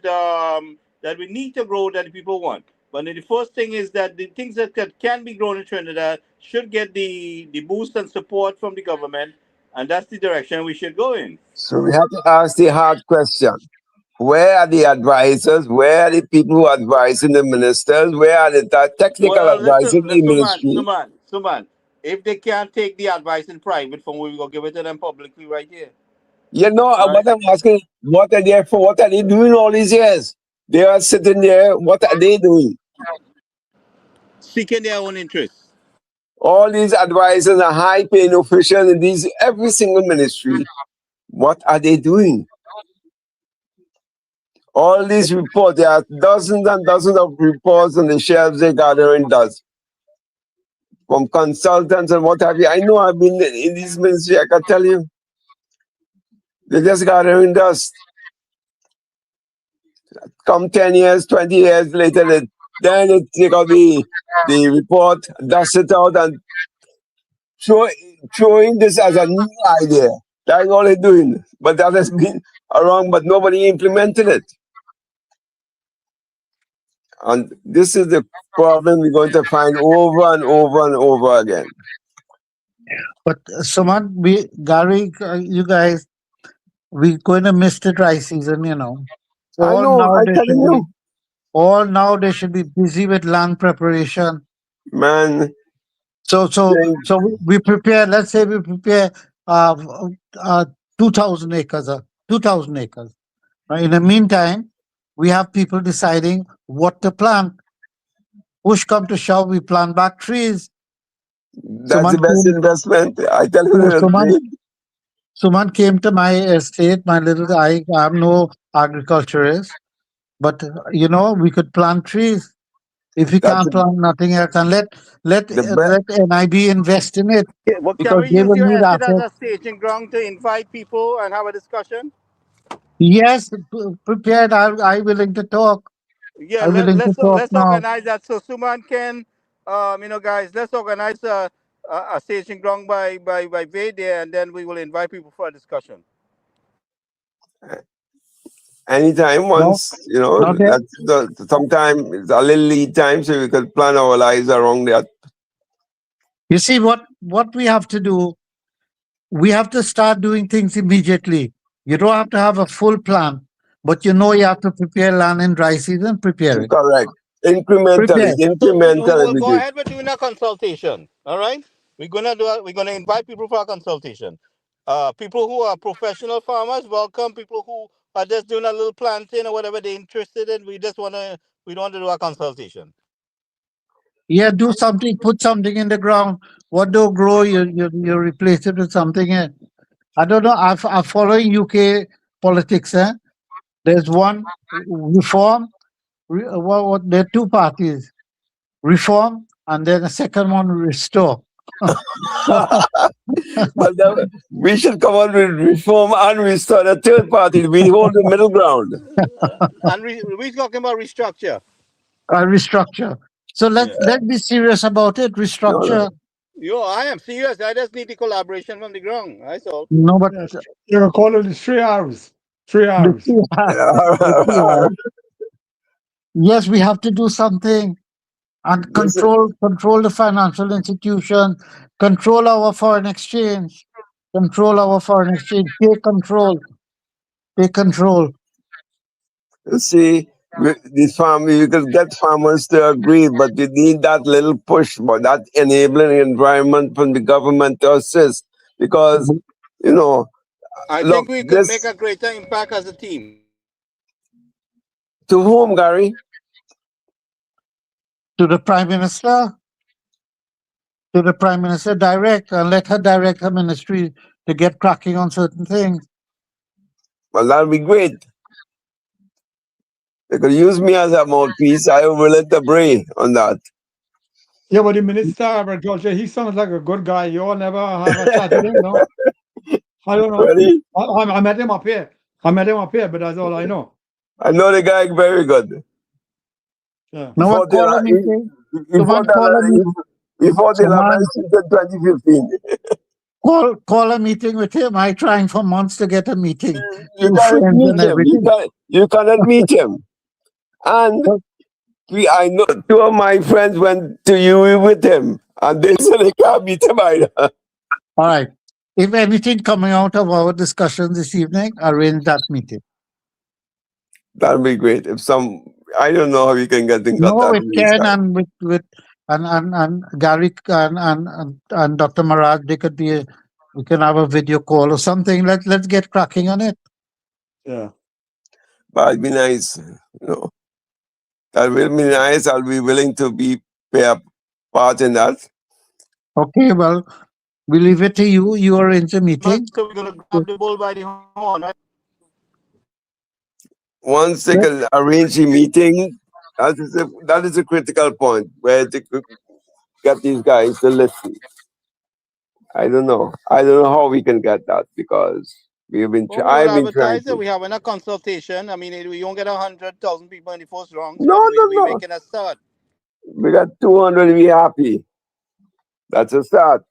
we need to grow that the people want. But the first thing is that the things that can be grown in Trinidad should get the boost and support from the government, and that's the direction we should go in. So we have to ask the hard question. Where are the advisors? Where are the people who are advising the ministers? Where are the technical Well, advisors in the ministry? Suman, if they can't take the advice in private from, we will give it to them publicly right here. You know, Right. what I'm asking, what are they for? What are they doing all these years? They are sitting there. What are they doing? Seeking their own interests. All these advisors and high-paying officials in these every single ministry, what are they doing? All these reports, there are dozens and dozens of reports on the shelves they're gathering dust from consultants and what have you. I know I've been in this ministry, I can tell you. They're just gathering dust. Come 10 years, 20 years later, then they take out the report, dust it out, and throwing this as a new idea. That's all they're doing. But that has been around, but nobody implemented it. And this is the problem we're going to find over and over and over again. But Suman, Gary, you guys, we're going to miss the dry season, you know. I know, I'm telling you. All now they should be busy with land preparation. Man, So we prepare. Let's say we prepare 2,000 acres. 2,000 acres. In the meantime, we have people deciding what to plant. Push come to shove, we plant back trees. that's the best investment. I tell you the truth. Suman came to my estate, I'm no agriculturist, but you know, we could plant trees. If we That's can't plant nothing else, and let the NIB invest in it. Well, can Because we they use will your need estate as assets. a staging ground to invite people and have a discussion? Yes, prepared. I willing to talk. Yeah, I'm willing to talk let's now. organize that. So Suman can, you know, guys, let's organize a staging ground by Vede, and then we will invite people for a discussion. anytime once, you know, not yet. that's sometime it's a little lead time so we could plan our lives around that. You see what we have to do. we have to start doing things immediately. You don't have to have a full plan, but you know you have to prepare land in dry season, prepare it. Correct. Incrementally, Prepare. So incrementally we'll we go did. ahead with doing a consultation. All right, we're gonna invite people for a consultation. People who are professional farmers, welcome. People who are just doing a little planting or whatever they're interested in, we don't want to do a consultation. Yeah, do something, put something in the ground. What don't grow, you replace it with something. I don't know. I'm following UK politics. There's one reform. There are two parties: reform, and then the second one restore. But we should come on with reform and restore the third party. We hold the middle ground. And we're talking about restructure. Restructure. So let's be serious about it. No, Restructure. Yo, I am serious. I just need the collaboration from the ground. That's all. No, but Yes. You can call it the 3 hours. 3 the hours. the yes, we have to do something and Listen, control the financial institution, control our foreign exchange, take control, take control. you see, this farm, you could get farmers to agree, but you need that little push, but that enabling environment from the government to assist. Because, you know, I look, think we could make this, a greater impact as a team. to whom, Gary? To the prime minister, direct, and let her direct her ministry to get cracking on certain things. Well, that'll be great. They could use me as a mouthpiece. I will let the bray on that. Yeah, but the Minister of Agriculture, he sounds like a good guy. You all never have a chat with him, no? I don't know. Ready? I met him up here. But that's all I know. I know the guy very good. Yeah. No one Fought the call a la- meeting. he fought he fought the Someone- Liberation in 2015. Call a meeting with him. I trying for months to get a meeting. You Through cannot friends meet and him. everything. You cannot meet him. And I know two of my friends went to UE with him, and they said they can't meet him either. All right. If anything coming out of our discussion this evening, arrange that meeting. That'd be great. If I don't know how you can get in No, contact with with these Ken guys. and with and Gary and Dr. Maraj, they could be. We can have a video call or something. Let's get cracking on it. Yeah. But it'd be nice, you know. That will be nice. I'll be willing to play a part in that. Okay, well, we leave it to you. You arrange a meeting. So we're gonna grab the bull by the horn, right? Once they can arrange a meeting, that is a critical point where they could get these guys to listen. I don't know how we can get that because we've been. Well, I've we'll been trying advertise it. to. We having a consultation. I mean, we won't get 100,000 people in the first round, No, but no, we no. making a start. We got 200. We happy. That's a start.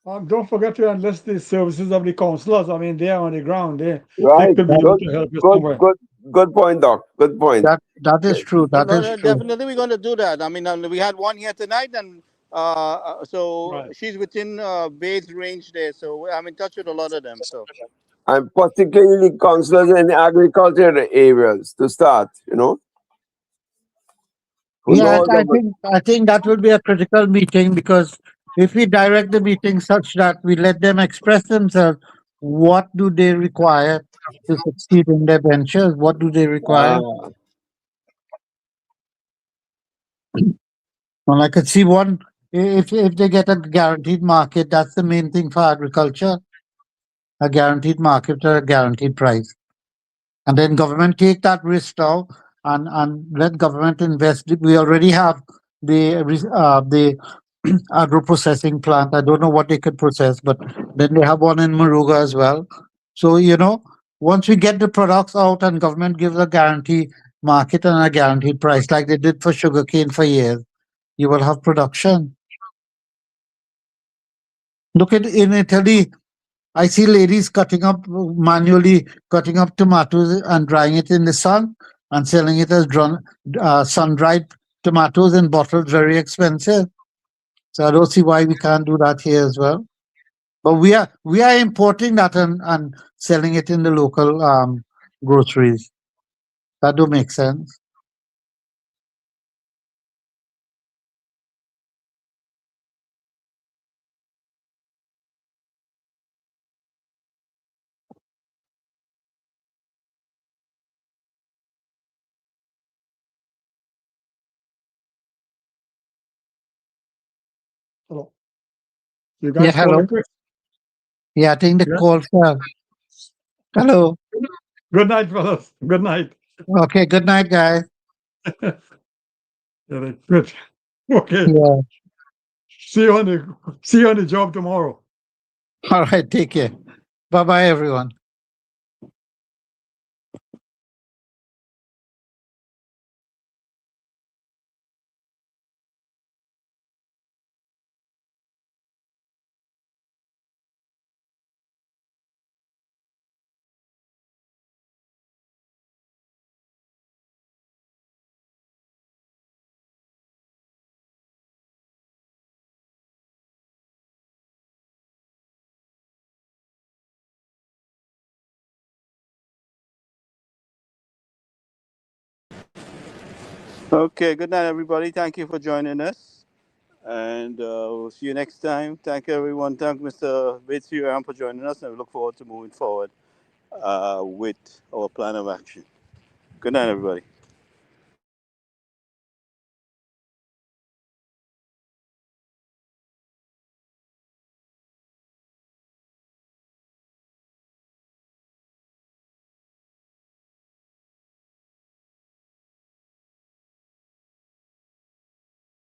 Don't forget to enlist the services of the councillors. I mean, they're on the ground. They Right. could be able to help you somewhere. Good point, Doc. Good point. That is true. That No, is no, true. definitely we're going to do that. I mean, we had one here tonight, and so Right. she's within Bay's range there. So I'm in touch with a lot of them. So And particularly councillors in agricultural areas to start, you know. Who Yeah, knows I think that will be a critical meeting because if we direct the meeting such that we let them express themselves, what do they require to succeed in their ventures? What do they require? Well, I could see one if they get a guaranteed market, that's the main thing for agriculture. A guaranteed market or a guaranteed price. And then government take that risk now and let government invest. We already have the agro processing plant. I don't know what they could process, but then they have one in Maruga as well. So, you know, once we get the products out and government gives a guarantee market and a guaranteed price, like they did for sugarcane for years, you will have production. Look at in Italy, I see ladies manually cutting up tomatoes and drying it in the sun and selling it as sun-dried tomatoes in bottles, very expensive. So I don't see why we can't do that here as well. But we are importing that and selling it in the local groceries. That do make sense. Hello. You Yeah, guys call hello. it quits. Yeah, I think the Yeah. call for hello. Good night, fellas. Good night. Okay, good night, guys. Yeah, good. Okay. Yeah. See you on the job tomorrow. All right, take care. Bye bye, everyone. Okay, good night, everybody. Thank you for joining us. And we'll see you next time. Thank you, everyone. Thank Mr. Vitsiram for joining us. And we look forward to moving forward with our plan of action. Good night, everybody.